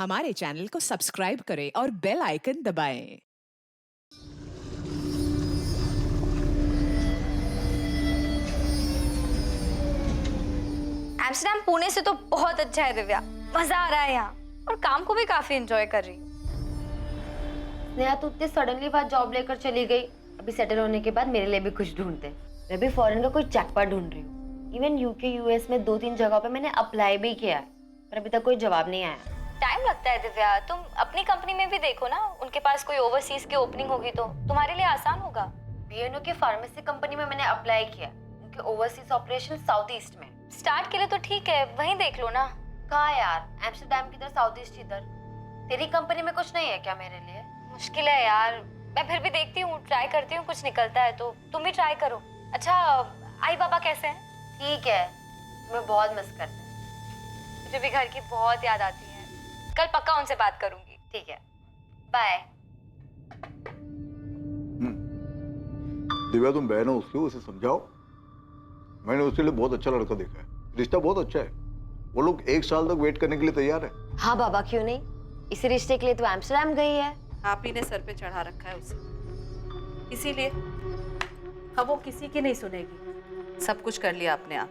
हमारे चैनल को सब्सक्राइब करें और बेल आइकन दबाएं। एम्स्टर्डम पुणे से तो बहुत अच्छा है दिव्या, मजा आ रहा है यहाँ और काम को भी काफी एंजॉय कर रही हूँ। स्नेहा तू इतनी सडनली बात जॉब लेकर चली गई। अभी सेटल होने के बाद मेरे लिए भी कुछ ढूंढते। मैं भी फॉरेन का कोई जैकपॉट ढूंढ रही हूँ। इवन यूके यूएस में 2-3 जगहों पे मैंने अप्लाई भी किया है, पर अभी तक कोई जवाब नहीं आया। टाइम लगता है दिव्या, तुम अपनी कंपनी में भी देखो ना, उनके पास कोई ओवरसीज की ओपनिंग होगी तो तुम्हारे लिए आसान होगा। बीएनओ की फार्मेसी कंपनी में मैंने अप्लाई किया, उनके ओवरसीज ऑपरेशन साउथ ईस्ट में। स्टार्ट के लिए तो ठीक है, वहीं देख लो ना। कहाँ यार, एम्स्टर्डम किधर, साउथ ईस्ट इधर। तेरी कंपनी में कुछ नहीं है क्या मेरे लिए? मुश्किल है यार, मैं फिर भी देखती हूँ, ट्राई करती हूँ, कुछ निकलता है तो तुम भी ट्राई करो। अच्छा, आई बाबा कैसे हैं? ठीक है, मैं बहुत मिस करती हूँ। मुझे भी घर की बहुत याद आती है। कल पक्का उनसे बात करूंगी। ठीक है, बाय। दिव्या तुम बहन हो उसकी, उसे समझाओ। मैंने उसके लिए बहुत अच्छा लड़का देखा है, रिश्ता बहुत अच्छा है। वो लोग 1 साल तक वेट करने के लिए तैयार है। हाँ बाबा, क्यों नहीं। इसी रिश्ते के लिए तो एम्स्टर्डम गई है। आप ही ने सर पे चढ़ा रखा है उसे, इसीलिए अब वो किसी की नहीं सुनेगी। सब कुछ कर लिया आपने, आप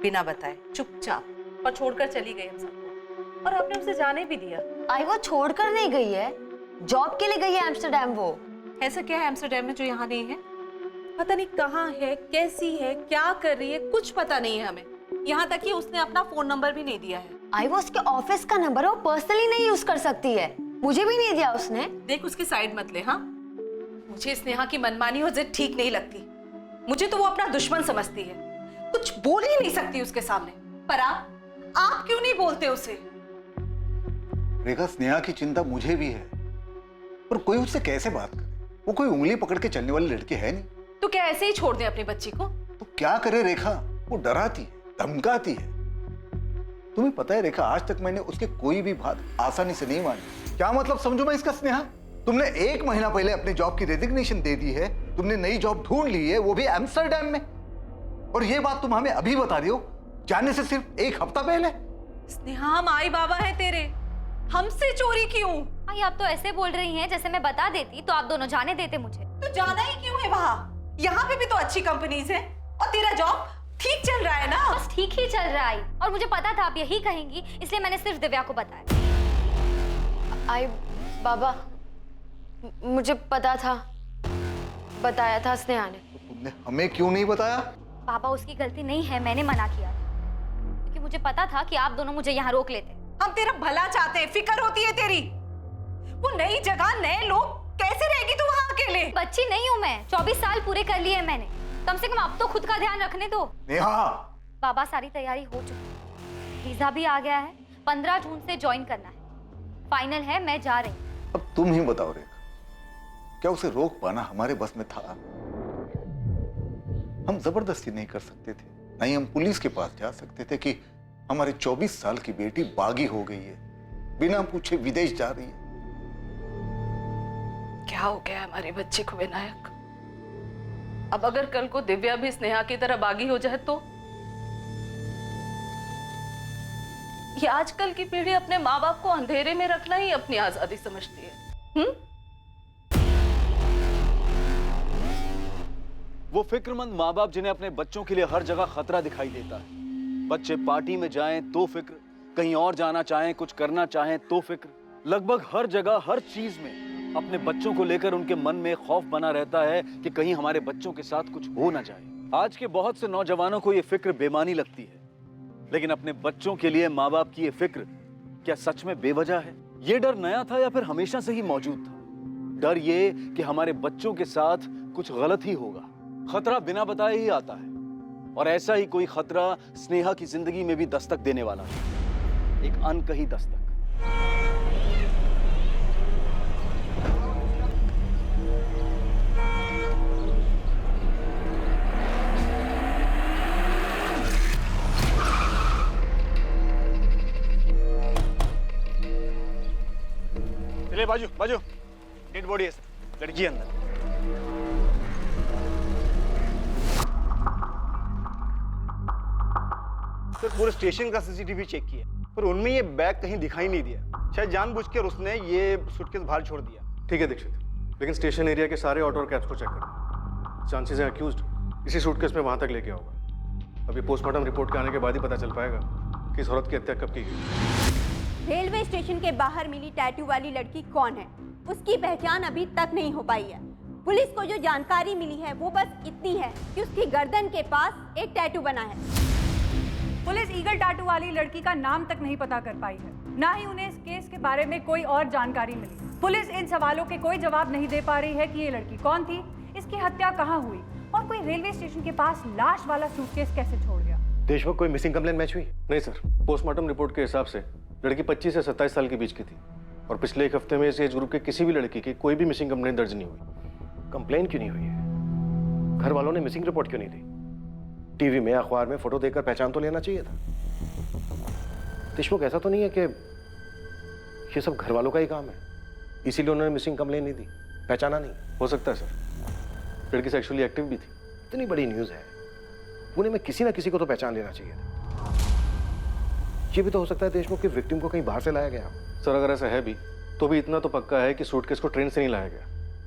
बिना बताए चुपचाप, और छोड़कर चली गई हम सबको, और आपने उसे जाने भी दिया। आई वो छोड़कर नहीं गई है, जॉब के लिए गई है एम्स्टर्डम। वो ऐसा क्या है एम्स्टर्डम में जो यहाँ नहीं है? पता नहीं कहाँ है, कैसी है, क्या कर रही है, कुछ पता नहीं है हमें। यहाँ तक कि उसने अपना फोन नंबर भी नहीं दिया है। आई वो उसके ऑफिस का नंबर है, वो पर्सनली नहीं यूज कर सकती है। मुझे भी नहीं दिया उसने। देख, उसकी साइड मत ले। हाँ, मुझे स्नेहा की मनमानी और जिद ठीक नहीं लगती। मुझे तो वो अपना दुश्मन समझती है, कुछ बोल ही नहीं सकती उसके सामने। पर आप क्यों नहीं बोलते उसे? रेखा, स्नेहा की चिंता मुझे भी है, पर कोई उससे कैसे बात करे? वो कोई उंगली पकड़ के चलने वाली लड़की है नहीं। तो क्या ऐसे ही छोड़ दे अपनी बच्ची को? तो क्या करे रेखा, वो डराती है, धमकाती है। तुम्हें पता है रेखा, आज तक मैंने उसके कोई भी बात आसानी से नहीं मानी। क्या मतलब समझू मैं इसका स्नेहा? तुमने 1 महीना पहले अपनी जॉब की रेजिग्नेशन दे दी है, तुमने नई जॉब ढूंढ ली है, वो भी एम्स्टर्डम में। और ये बात तुम हमें अभी बता रही हो, जाने से सिर्फ 1 हफ्ता पहले। स्नेहा, हम आई बाबा है तेरे, हमसे चोरी क्यों? आई, आप तो ऐसे बोल रही हैं जैसे मैं बता देती तो आप दोनों जाने देते मुझे। तो जाना ही क्यों है वहाँ? यहाँ पे भी तो अच्छी कंपनीज है, और तेरा जॉब ठीक चल रहा है ना? बस ठीक ही चल रहा है, और मुझे पता था आप यही कहेंगी, इसलिए मैंने सिर्फ दिव्या को बताया। आई बाबा, मुझे पता था, बताया था स्नेहा ने। तो तुमने हमें क्यों नहीं बताया? पापा, उसकी गलती नहीं है, मैंने मना किया था क्योंकि मुझे पता था कि आप दोनों मुझे यहाँ रोक लेते। हम तेरा भला चाहते हैं, फिक्र होती है तेरी। वो नई जगह, नए लोग, कैसे रहेगी तू वहाँ अकेले? बच्ची नहीं हूँ मैं, 24 साल पूरे कर लिए हैं मैंने। कम से कम अब तो खुद का ध्यान रखने दो। नेहा, बाबा, सारी तैयारी हो चुकी है, वीजा भी आ गया है, 15 जून से ज्वाइन करना है। फाइनल है, मैं जा रही हूँ। अब तुम ही बताओ रेखा, क्या उसे रोक पाना हमारे बस में था? हम जबरदस्ती नहीं कर सकते थे, नहीं हम पुलिस के पास जा सकते थे कि हमारी 24 साल की बेटी बागी हो गई है, बिना पूछे विदेश जा रही है। क्या हो गया हमारे बच्चे को विनायक? अब अगर कल को दिव्या भी स्नेहा की तरह बागी हो जाए तो? ये आजकल की पीढ़ी अपने माँ बाप को अंधेरे में रखना ही अपनी आजादी समझती है। वो फिक्रमंद माँ बाप जिन्हें अपने बच्चों के लिए हर जगह खतरा दिखाई देता है। बच्चे पार्टी में जाएं तो फिक्र, कहीं और जाना चाहें, कुछ करना चाहें तो फिक्र। लगभग हर जगह, हर चीज में अपने बच्चों को लेकर उनके मन में खौफ बना रहता है कि कहीं हमारे बच्चों के साथ कुछ हो ना जाए। आज के बहुत से नौजवानों को ये फिक्र बेमानी लगती है, लेकिन अपने बच्चों के लिए माँ बाप की ये फिक्र क्या सच में बेवजह है? ये डर नया था या फिर हमेशा से ही मौजूद था? डर ये कि हमारे बच्चों के साथ कुछ गलत ही होगा। खतरा बिना बताए ही आता है, और ऐसा ही कोई खतरा स्नेहा की जिंदगी में भी दस्तक देने वाला है, एक अनकही दस्तक। चलिए बाजू बाजू, डेड बॉडी है सर, लड़की अंदर। सर पूरे स्टेशन का सीसीटीवी चेक किया, पर उनमें ये बैग कहीं दिखाई नहीं दिया। शायद जानबूझकर उसने ये सूटकेस बाहर छोड़ दिया। ठीक है दीक्षित, लेकिन स्टेशन एरिया के सारे ऑटो और कैब्स को चेक करो। चांसेस हैं अक्यूज्ड इसी सूटकेस में वहां तक लेके होगा। अभी पोस्टमार्टम रिपोर्ट के आने के बाद ही पता चल पाएगा कि इस औरत की हत्या कब की गई। रेलवे स्टेशन के बाहर मिली टैटू वाली लड़की कौन है, उसकी पहचान अभी तक नहीं हो पाई है। पुलिस को जो जानकारी मिली है वो बस इतनी है कि उसकी गर्दन के पास एक टैटू बना है। पुलिस ईगल टैटू वाली लड़की का नाम तक नहीं पता कर पाई है, ना ही उन्हें इस केस के बारे में कोई और जानकारी मिली। पुलिस इन सवालों के कोई जवाब नहीं दे पा रही है कि ये लड़की कौन थी, इसकी हत्या कहाँ हुई और कोई रेलवे स्टेशन के पास लाश वाला सूटकेस कैसे छोड़ गया। देशमुख, कोई मिसिंग कंप्लेंट मैच हुई? नहीं सर, पोस्टमार्टम रिपोर्ट के हिसाब से लड़की 25 से 27 साल के बीच की थी और पिछले एक हफ्ते में इस एज ग्रुप के किसी भी लड़की की कोई भी मिसिंग कंप्लेंट दर्ज नहीं हुई। कंप्लेंट क्यों नहीं हुई है? घर वालों ने मिसिंग रिपोर्ट क्यों नहीं दी? टीवी में, अखबार में फोटो देखकर पहचान तो लेना चाहिए था। देशमुख, ऐसा तो नहीं है कि ये सब घर वालों का ही काम है, इसीलिए उन्होंने मिसिंग कंप्लेंट नहीं दी, पहचाना नहीं? हो सकता है सर, लड़की सेक्सुअली एक्टिव भी थी। इतनी बड़ी न्यूज है, पुणे में किसी ना किसी को तो पहचान लेना चाहिए था। ये भी तो हो सकता है देशमुख की विक्टिम को कहीं बाहर से लाया गया। सर अगर ऐसा है भी तो भी इतना तो पक्का है कि सूटकेस को ट्रेन से नहीं लाया गया।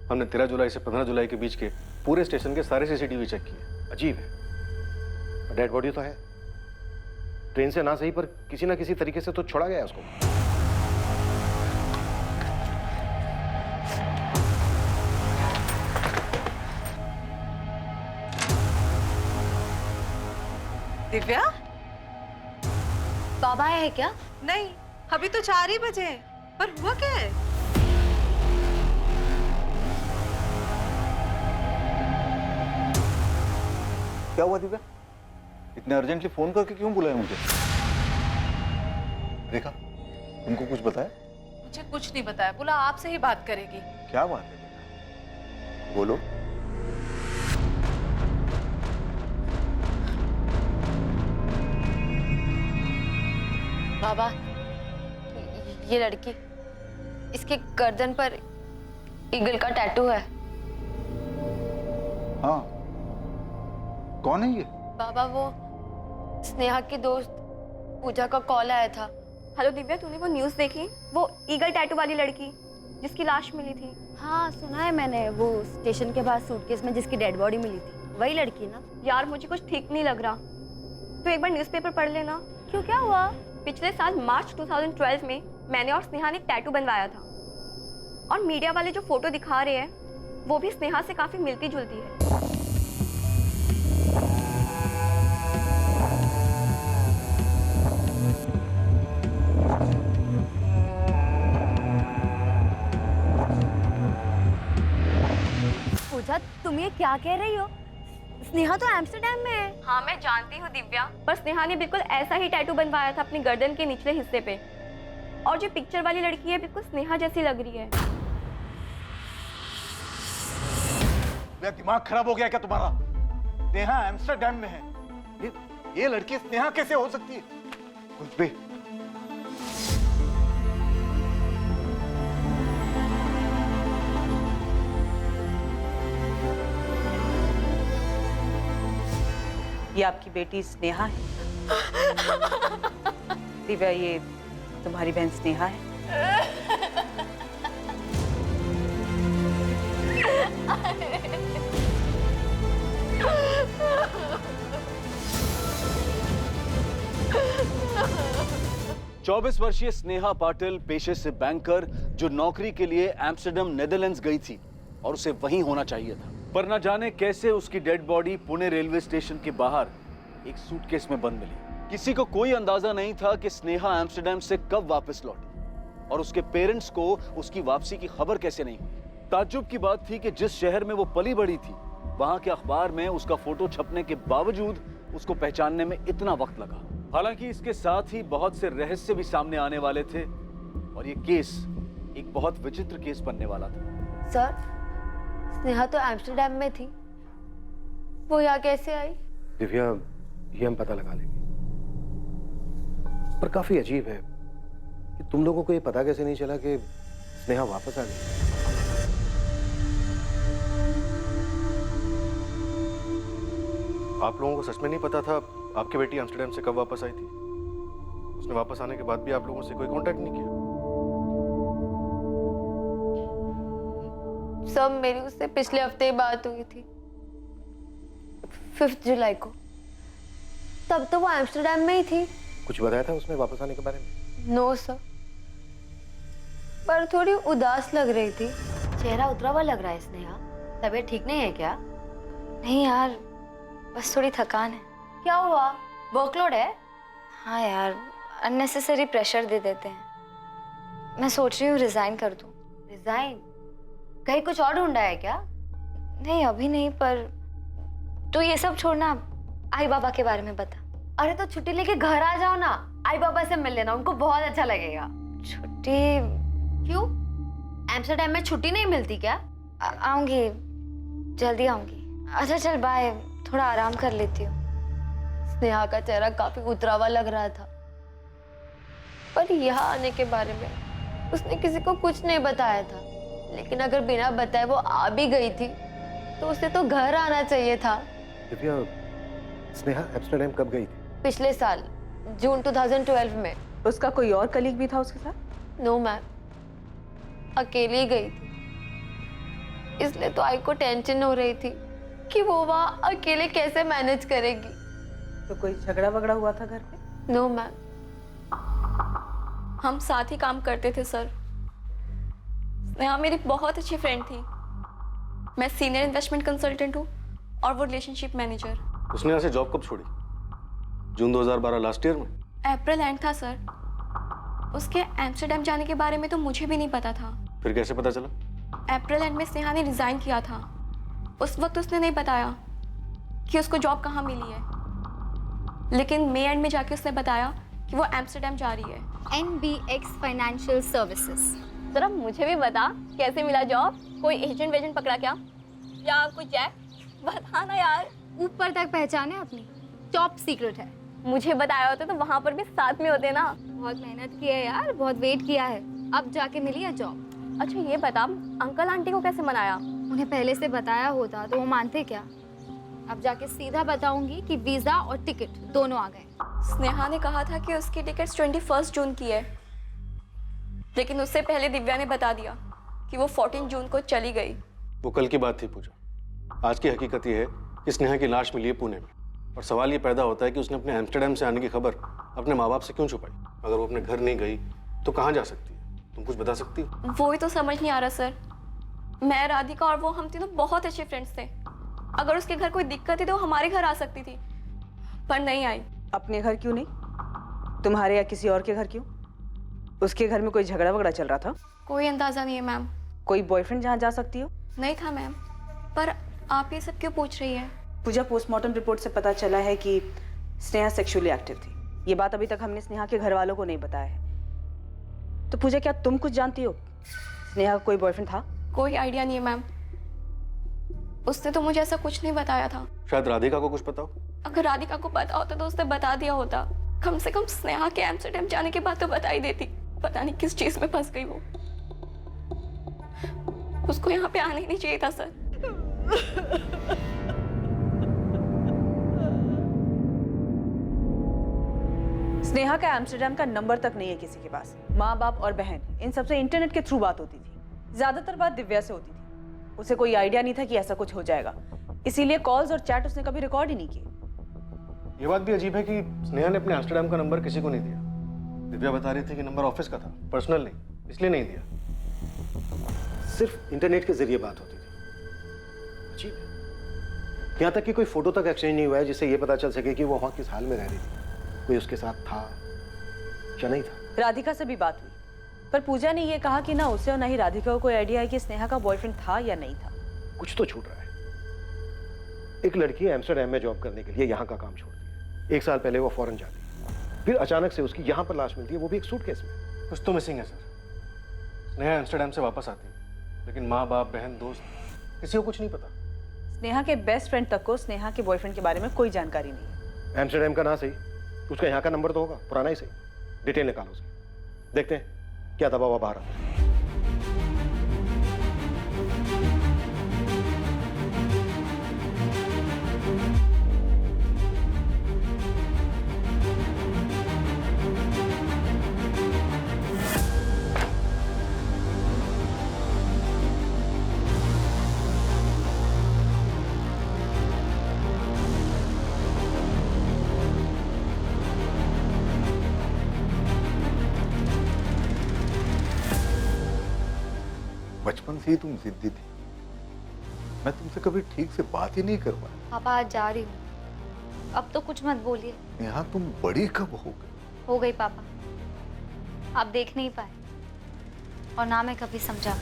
हमने 13 जुलाई से 15 जुलाई के बीच के पूरे स्टेशन के सारे सीसीटीवी चेक किए। अजीब है, डेड बॉडी तो है, ट्रेन से ना सही पर किसी ना किसी तरीके से तो छोड़ा गया उसको। दिव्या, बाबा आए हैं क्या? नहीं, अभी तो 4 ही बजे हैं। पर हुआ क्या है? क्या हुआ दिव्या? इतने अर्जेंटली फोन करके क्यों बुलाया मुझे? रेखा, तुमको कुछ बताया? मुझे कुछ नहीं बताया, बोला आपसे ही बात करेगी। क्या बात है बेटा? बोलो। बाबा, ये लड़की, इसके गर्दन पर ईगल का टैटू है। हाँ, कौन है ये? बाबा, वो स्नेहा की दोस्त पूजा का कॉल आया था। हेलो दिव्या, तूने वो न्यूज़ देखी? वो ईगल टैटू वाली लड़की जिसकी लाश मिली थी। हाँ, सुना है मैंने, वो स्टेशन के पास सूटकेस में जिसकी डेड बॉडी मिली थी, वही लड़की ना? यार मुझे कुछ ठीक नहीं लग रहा, तू एक बार न्यूज़पेपर पढ़ लेना। क्यों, क्या हुआ? पिछले साल मार्च 2012 में मैंने और स्नेहा ने टैटू बनवाया था और मीडिया वाले जो फोटो दिखा रहे हैं वो भी स्नेहा से काफी मिलती जुलती है। पूजा, तुम ये क्या कह रही हो? स्नेहा तो एम्स्टर्डम में है। हाँ मैं जानती हूँ दिव्या, पर स्नेहा ने बिल्कुल ऐसा ही टैटू बनवाया था अपनी गर्दन के निचले हिस्से पे, और जो पिक्चर वाली लड़की है बिल्कुल स्नेहा जैसी लग रही है। मेरा दिमाग खराब हो गया क्या तुम्हारा? स्नेहा एम्स्टर्डम में है, ये लड़की स्नेहा कैसे हो सकती है? कुछ भी। ये आपकी बेटी स्नेहा है। दिव्या, ये तुम्हारी बहन स्नेहा है। 24 वर्षीय स्नेहा पाटिल पेशे से बैंकर, जो नौकरी के लिए एम्स्टर्डम नेदरलैंड्स गई थी और उसे वहीं होना चाहिए था, पर न जाने कैसे उसकी dead body Pune railway station के बाहर एक सूटकेस में बंद मिली। किसी को कोई अंदाजा नहीं था कि स्नेहा एम्स्टर्डम से कब वापस लौटी और उसके पेरेंट्स को उसकी वापसी की खबर कैसे नहीं हुई। ताज्जुब की बात थी कि जिस शहर में वो पली बड़ी थी, वहां के अखबार में उसका फोटो छपने के बावजूद उसको पहचानने में इतना वक्त लगा। हालांकि इसके साथ ही बहुत से रहस्य भी सामने आने वाले थे और ये केस एक बहुत विचित्र केस बनने वाला था। सर, स्नेहा तो एम्स्टर्डम में थी, वो यहाँ कैसे आई? दिव्या, ये हम पता लगा लेंगे, पर काफी अजीब है कि तुम लोगों को ये पता कैसे नहीं चला कि स्नेहा वापस आ गई। आप लोगों को सच में नहीं पता था आपकी बेटी एम्स्टर्डम से कब वापस आई थी? उसने वापस आने के बाद भी आप लोगों से कोई कांटेक्ट नहीं किया? सब मेरी उससे पिछले हफ्ते ही बात हुई थी, 5 जुलाई को। तब तो वो एम्स्टर्डम में ही थी। कुछ बताया था उसने वापस आने के बारे में? नो सर, पर थोड़ी उदास लग रही थी। चेहरा उतरा हुआ लग रहा है स्नेहा, तबीयत ठीक नहीं है क्या? नहीं यार, बस थोड़ी थकान है। क्या हुआ, वर्कलोड है? हाँ यार, अननेसेसरी प्रेशर दे देते हैं। मैं सोच रही हूँ रिजाइन कर दूँ। रिजाइन? कहीं कुछ और ढूंढा है क्या? नहीं अभी नहीं, पर तू ये सब छोड़ना, आई बाबा के बारे में बता। अरे तो छुट्टी लेके घर आ जाओ ना, आई बाबा से मिल लेना, उनको बहुत अच्छा लगेगा। छुट्टी? क्यों, एम्स्टर्डम में छुट्टी नहीं मिलती क्या? आऊंगी, जल्दी आऊंगी। अच्छा चल बाय, थोड़ा आराम कर लेती हूँ। स्नेहा का चेहरा काफी उतरा हुआ लग रहा था, पर यहाँ आने के बारे में उसने किसी को कुछ नहीं बताया था। लेकिन अगर बिना बताए वो आ भी गई थी तो उसे तो घर आना चाहिए था। दिव्या, स्नेहा एम्स्टर्डम कब गई थी? पिछले साल जून 2012 में। उसका कोई और कलीग भी था उसके साथ? नो मैम, अकेली गई थी। इसलिए तो आई को टेंशन हो रही थी कि वो वहाँ अकेले कैसे मैनेज करेगी। तो कोई झगड़ा वगड़ा हुआ था घर पे? No ma'am. हम साथ ही काम करते थे सर। स्नेहा मेरी बहुत अच्छी फ्रेंड थी। मैं सीनियर इन्वेस्टमेंट कंसल्टेंट हूँ और वो रिलेशनशिप मैनेजर। उसने यहाँ से जॉब कब छोड़ी? जून 2012 लास्ट ईयर में? अप्रैल एंड था सर। उसके एम्स्टर्डम जाने के बारे में तो मुझे भी नहीं पता था। फिर कैसे पता चला? अप्रैल एंड में स्नेहा ने रिजाइन किया था। उस वक्त उसने नहीं बताया कि उसको जॉब कहाँ मिली है, लेकिन मई एंड में जाके उसने बताया कि वो एम्स्टर्डम जा रही है। NBX financial services. जरा मुझे भी बता, कैसे मिला जॉब? कोई एजेंट वेजेंट पकड़ा क्या, या कुछ जैक? बता ना यार। ऊपर तक पहचाने अपनी, टॉप सीक्रेट है। मुझे बताया होता तो वहाँ पर भी साथ में होते ना। बहुत मेहनत की है यार, बहुत वेट किया है, अब जाके मिली है जॉब। अच्छा ये बता, अंकल आंटी को कैसे मनाया? उन्हें पहले से बताया होता तो वो मानते क्या? अब जाके सीधा बताऊंगी कि वीजा और टिकट दोनों आ गए। स्नेहा ने कहा था कि उसकी टिकट 21 जून की है, लेकिन उससे पहले दिव्या ने बता दिया कि वो 14 जून को चली गई। वो कल की बात थी पूजा। आज की हकीकत ये है कि स्नेहा की लाश मिली है पुणे में, और सवाल ये पैदा होता है कि उसने अपने एम्स्टर्डम से आने की खबर अपने माँ बाप से क्यों छुपाई? अगर वो अपने घर नहीं गई तो कहाँ जा सकती है? तुम कुछ बता सकती हो? वो ही तो समझ नहीं आ रहा सर। मैं, राधिका और वो, हम तीनों बहुत अच्छे फ्रेंड्स थे। अगर उसके घर कोई दिक्कत थी तो वो हमारे घर आ सकती थी, पर नहीं आई। अपने घर क्यों नहीं, तुम्हारे या किसी और के घर क्यों? उसके घर में कोई झगड़ा वगड़ा चल रहा था? कोई अंदाजा नहीं है मैम। कोई बॉयफ्रेंड जहाँ जा सकती हो? नहीं था मैम। पर आप ये सब क्यों पूछ रही है? पूजा, पोस्टमार्टम रिपोर्ट से पता चला है कि स्नेहा सेक्सुअली एक्टिव थी। ये बात अभी तक हमने स्नेहा के घर वालों को नहीं बताया है। तो पूजा, क्या तुम कुछ जानती हो? स्नेहा का कोई बॉयफ्रेंड था? कोई आइडिया नहीं है मैम। उसने तो मुझे ऐसा कुछ नहीं बताया था। शायद राधिका को कुछ पता हो। अगर राधिका को पता होता तो उसने बता दिया होता। कम से कम स्नेहा के एम्स्टर्डम जाने के बाद तो बता ही देती। पता नहीं किस चीज में फंस गई वो। उसको यहाँ पे आने ही नहीं चाहिए था सर। स्नेहा का एम्स्टर्डम का नंबर तक नहीं है किसी के पास। माँ बाप और बहन, इन सबसे इंटरनेट के थ्रू बात होती थी। ज्यादातर बात दिव्या से होती थी। उसे कोई आइडिया नहीं था कि ऐसा कुछ हो जाएगा, इसीलिए कॉल्स और चैट उसने कभी रिकॉर्ड ही नहीं किए। ये बात भी अजीब है कि स्नेहा ने अपने एम्स्टर्डम का नंबर किसी को नहीं दिया। दिव्या बता रही थी कि नंबर ऑफिस का था, पर्सनल नहीं, इसलिए नहीं दिया। सिर्फ इंटरनेट के जरिए बात होती थी। अजीब है। यहाँ तक कि कोई फोटो तक एक्सचेंज नहीं हुआ है जिससे ये पता चल सके कि वो वहाँ किस हाल में रह रही थी, कोई उसके साथ था या नहीं था। राधिका से भी बात हुई, पर पूजा ने ये कहा कि ना उसे और ना ही राधिका को कोई आइडिया है कि स्नेहा का बॉयफ्रेंड था या नहीं था। कुछ तो छूट रहा है। एक लड़की एम्स्टर्डम में जॉब करने के लिए यहाँ का काम छोड़ दिया। 1 साल पहले वो फॉरेन जाती है, फिर अचानक से उसकी यहाँ पर लाश मिलती है, वो भी एक सूटकेस में। कुछ तो मिसिंग है सर। स्नेहा एम्स्टर्डम से वापस आती है, लेकिन माँ बाप, बहन, दोस्त, किसी को कुछ नहीं पता। स्नेहा के बेस्ट फ्रेंड तक को स्नेहा के बॉयफ्रेंड के बारे में कोई जानकारी नहीं है। एम्स्टर्डम का ना सही, उसका यहाँ का नंबर तो होगा, पुराना ही सही। डिटेल निकालो उसकी, देखते हैं क्या दबाव आ रहा है। बचपन से ही तुम जिद्दी थी। मैं तुमसे कभी ठीक से बात ही नहीं कर पाया। पापा आज जा रही हूँ, अब तो कुछ मत बोलिए। नेहा तुम बड़ी कब हो गई? हो गई पापा, आप देख नहीं पाए और ना मैं कभी समझा।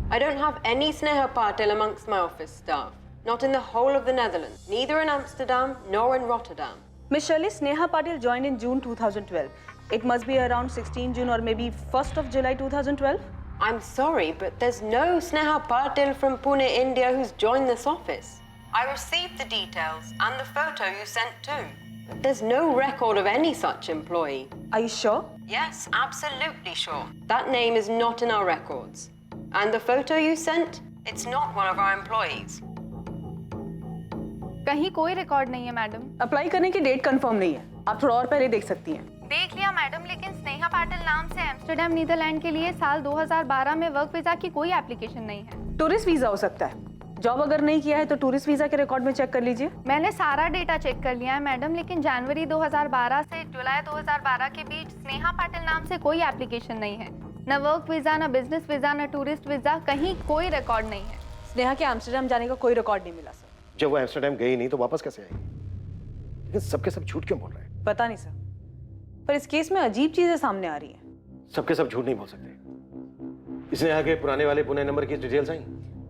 I don't have any Sneha Patel amongst my office staff. Not in the whole of the Netherlands. Neither in Amsterdam nor in Rotterdam. Miss Shirley, Sneha Patil joined in June 2012. It must be around 16 June or maybe 1st of July 2012. I'm sorry, but there's no Sneha Patil from Pune, India who's joined this office. I received the details and the photo you sent too. But there's no record of any such employee. Are you sure? Yes, absolutely sure. That name is not in our records. And the photo you sent, it's not one of our employees. कहीं कोई record नहीं है madam. Apply करने की date confirm नहीं है, आप थोड़ा और पहले देख सकती हैं। देख लिया मैडम, लेकिन स्नेहा पाटिल नाम से एम्स्टर्डम नीदरलैंड के लिए साल 2012 में वर्क वीजा की कोई एप्लीकेशन नहीं है। टूरिस्ट वीजा हो सकता है। जॉब अगर नहीं किया है तो टूरिस्ट वीजा के रिकॉर्ड में चेक कर लीजिए। मैंने सारा डेटा चेक कर लिया है मैडम, लेकिन जनवरी 2012 से जुलाई 2012 के बीच स्नेहा पाटिल नाम से कोई एप्लीकेशन नहीं है। न वर्क वीजा, न बिजनेस वीजा, न टूरिस्ट वीजा, कहीं कोई रिकॉर्ड नहीं है। स्नेहा के एम्स्टर्डम जाने का कोई रिकॉर्ड नहीं मिला सर। जब वो एम्स्टर्डम गई नहीं तो वापस कैसे आई? लेकिन सबके सब झूठ क्यों बोल रहे हैं? पता नहीं सर, पर इस केस में अजीब चीजें सामने आ रही हैं। सबके सब झूठ नहीं बोल सकते। इसने आगे पुराने वाले पुणे नंबर की डिटेल्स आई?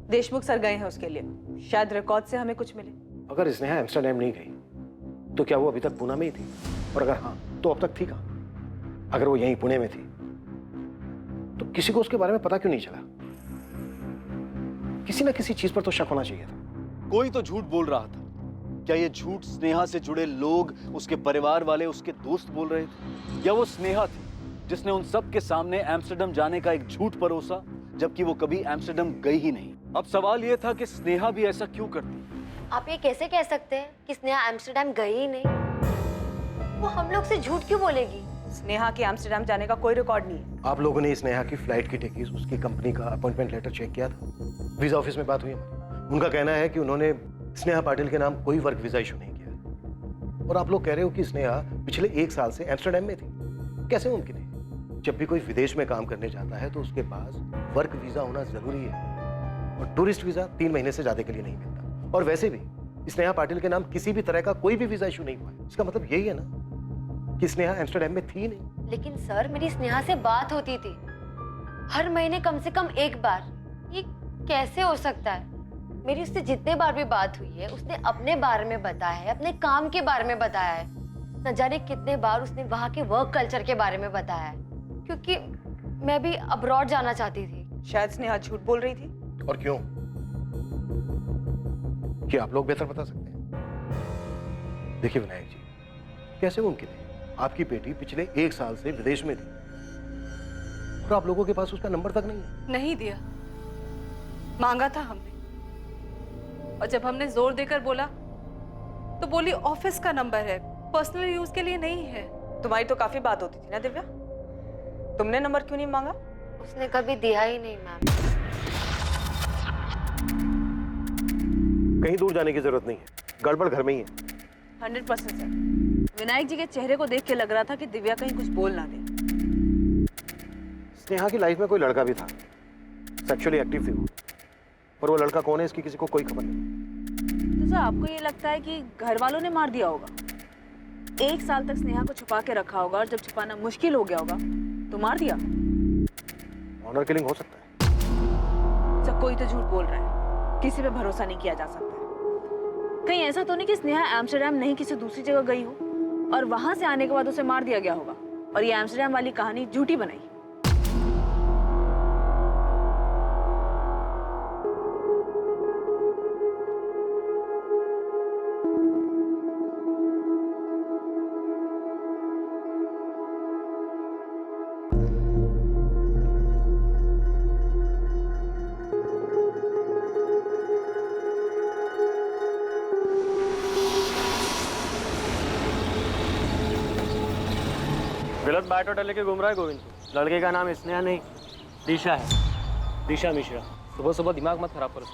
देशमुख सर गए हैं उसके लिए, शायद रिकॉर्ड से हमें कुछ मिले। अगर स्नेहा एम्स्टर्डम नहीं गई तो क्या वो अभी तक पुणे में ही थी? और अगर हाँ तो अब तक थी कहाँ? अगर वो यहीं पुणे में थी तो किसी को उसके बारे में पता क्यों नहीं चला? किसी ना किसी चीज पर तो शक होना चाहिए था। कोई तो झूठ बोल रहा था। क्या ये झूठ स्नेहा से जुड़े लोग, उसके परिवार वाले, उसके दोस्त बोल रहे थे, या वो स्नेहा थी जिसने उन सब के सामने एम्स्टर्डम जाने का एक झूठ परोसा, जबकि वो कभी एम्स्टर्डम गई ही नहीं? अब सवाल ये था कि स्नेहा भी ऐसा क्यों करती? आप ये कैसे कह सकते हैं कि स्नेहा एम्स्टर्डम गई ही नहीं? वो हम लोग से झूठ क्यों बोलेगी? स्नेहा के एम्स्टर्डम जाने का कोई रिकॉर्ड नहीं है। आप लोगों ने स्नेहा की फ्लाइट की टिकट, उसकी कंपनी का अपॉइंटमेंट लेटर चेक किया था? वीजा ऑफिस में बात हुई हमारी। उनका कहना है कि उन्होंने स्नेहा पाटिल के नाम कोई वर्क वीजा इशू नहीं किया। और आप लोग कह रहे हो कि स्नेहा पिछले 1 साल से एम्स्टर्डम में थी। कैसे मुमकिन है? जब भी कोई विदेश में काम करने जाता है तो उसके पास वर्क वीजा होना जरूरी है, और टूरिस्ट वीजा 3 महीने से ज्यादा के लिए नहीं मिलता। और वैसे भी स्नेहा पाटिल के नाम किसी भी तरह का कोई भी वीजा इशू नहीं हुआ है। इसका मतलब यही है ना कि स्नेहा एम्स्टर्डम में थी नहीं। लेकिन सर, मेरी स्नेहा से बात होती थी हर महीने कम से कम 1 बार। ये कैसे हो सकता है? मेरी उससे जितने बार भी बात हुई है, उसने अपने बारे में बताया है, अपने काम के बारे में बताया है। न जाने कितने बार उसने वहाँ के वर्क कल्चर के बारे में बताया है, क्योंकि मैं भी अब्रॉड जाना चाहती थी। शायद स्नेहा झूठ बोल रही थी। और क्यों? क्या आप लोग बेहतर बता सकते हैं? देखिए विनायक जी, कैसे मुमकिन है? आपकी बेटी पिछले 1 साल से विदेश में थी और आप लोगों के पास उसका नंबर तक नहीं है। नहीं दिया, मांगा था हमने, और जब हमने जोर देकर बोला तो बोली ऑफिस का नंबर है, पर्सनल यूज के लिए नहीं है। तुम्हारी तो काफी बात होती थी ना दिव्या, तुमने नंबर क्यों नहीं मांगा? उसने कभी दिया ही नहीं मैम। कहीं दूर जाने की जरूरत नहीं है, गड़बड़ घर में ही है। 100% सर। विनायक जी के चेहरे को देख के लग रहा था कि दिव्या कहीं कुछ बोल ना दे। स्नेहा की लाइफ में कोई लड़का भी था, सेक्सुअली एक्टिव थी वो, पर वो लड़का कौन है इसकी किसी को कोई खबर नहीं। तो सर, आपको ये लगता है कि घर वालों ने मार दिया होगा? 1 साल तक स्नेहा को छुपा के रखा होगा और जब छुपाना मुश्किल हो गया होगा तो मार दिया। ऑनर किलिंग हो सकता है। सर, कोई तो झूठ बोल रहा है, किसी पे भरोसा नहीं किया जा सकता। कहीं ऐसा तो नहीं कि स्नेहा एम्स्टर्डम नहीं किसी दूसरी जगह गई हो और वहां से आने के बाद उसे मार दिया गया होगा और ये एम्स्टर्डम वाली कहानी झूठी बनाई। गलत बायोडाटा लेके घूम रहा है गोविंद। लड़के का नाम स्नेहा नहीं दिशा है, दिशा मिश्रा। सुबह सुबह दिमाग मत खराब करो।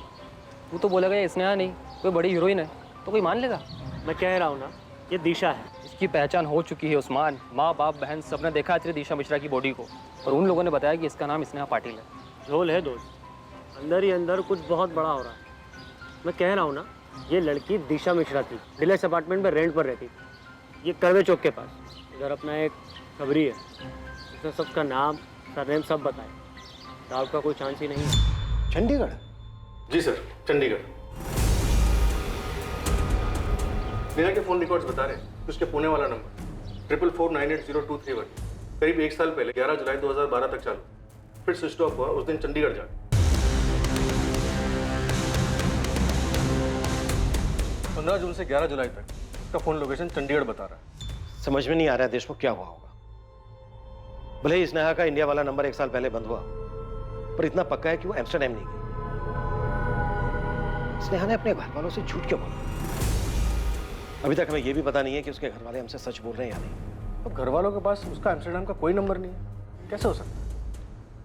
तू तो बोलेगा ये स्नेहा नहीं कोई बड़ी हीरोइन है तो कोई मान लेगा। मैं कह रहा हूँ ना, ये दिशा है। इसकी पहचान हो चुकी है उस्मान। माँ बाप बहन सबने देखा है तेरी दिशा मिश्रा की बॉडी को, और उन लोगों ने बताया कि इसका नाम स्नेहा पाटिल है। झोल है दोस्त, अंदर ही अंदर कुछ बहुत बड़ा हो रहा है। मैं कह रहा हूँ ना, ये लड़की दिशा मिश्रा थी, डिलक्स अपार्टमेंट में रेंट पर रहती थी, ये करवे चौक के पास। इधर अपना एक खबरी है, उसने सबका नाम सरनेम सब बताया। डाउट का कोई चांस ही नहीं है। चंडीगढ़? जी सर, चंडीगढ़। नेहा के फोन रिकॉर्ड्स बता रहे हैं कि उसके पुणे वाला नंबर 4449802331 करीब 1 साल पहले 11 जुलाई 2012 तक चालू, फिर स्विच ऑफ हुआ उस दिन चंडीगढ़ जा। 15 जून से 11 जुलाई तक उसका फोन लोकेशन चंडीगढ़ बता रहा है। समझ में नहीं आ रहा है देशमुख क्या हुआ होगा। भले ही स्नेहा का इंडिया वाला नंबर 1 साल पहले बंद हुआ, पर इतना पक्का है कि वो एम्स्टरडैम नहीं गई। स्नेहा ने अपने घर वालों से झूठ क्यों बोला? अभी तक हमें यह भी पता नहीं है कि उसके घर वाले हमसे सच बोल रहे हैं या नहीं। तो घर वालों के पास उसका एम्स्टरडैम का कोई नंबर नहीं है, कैसे हो सकता है?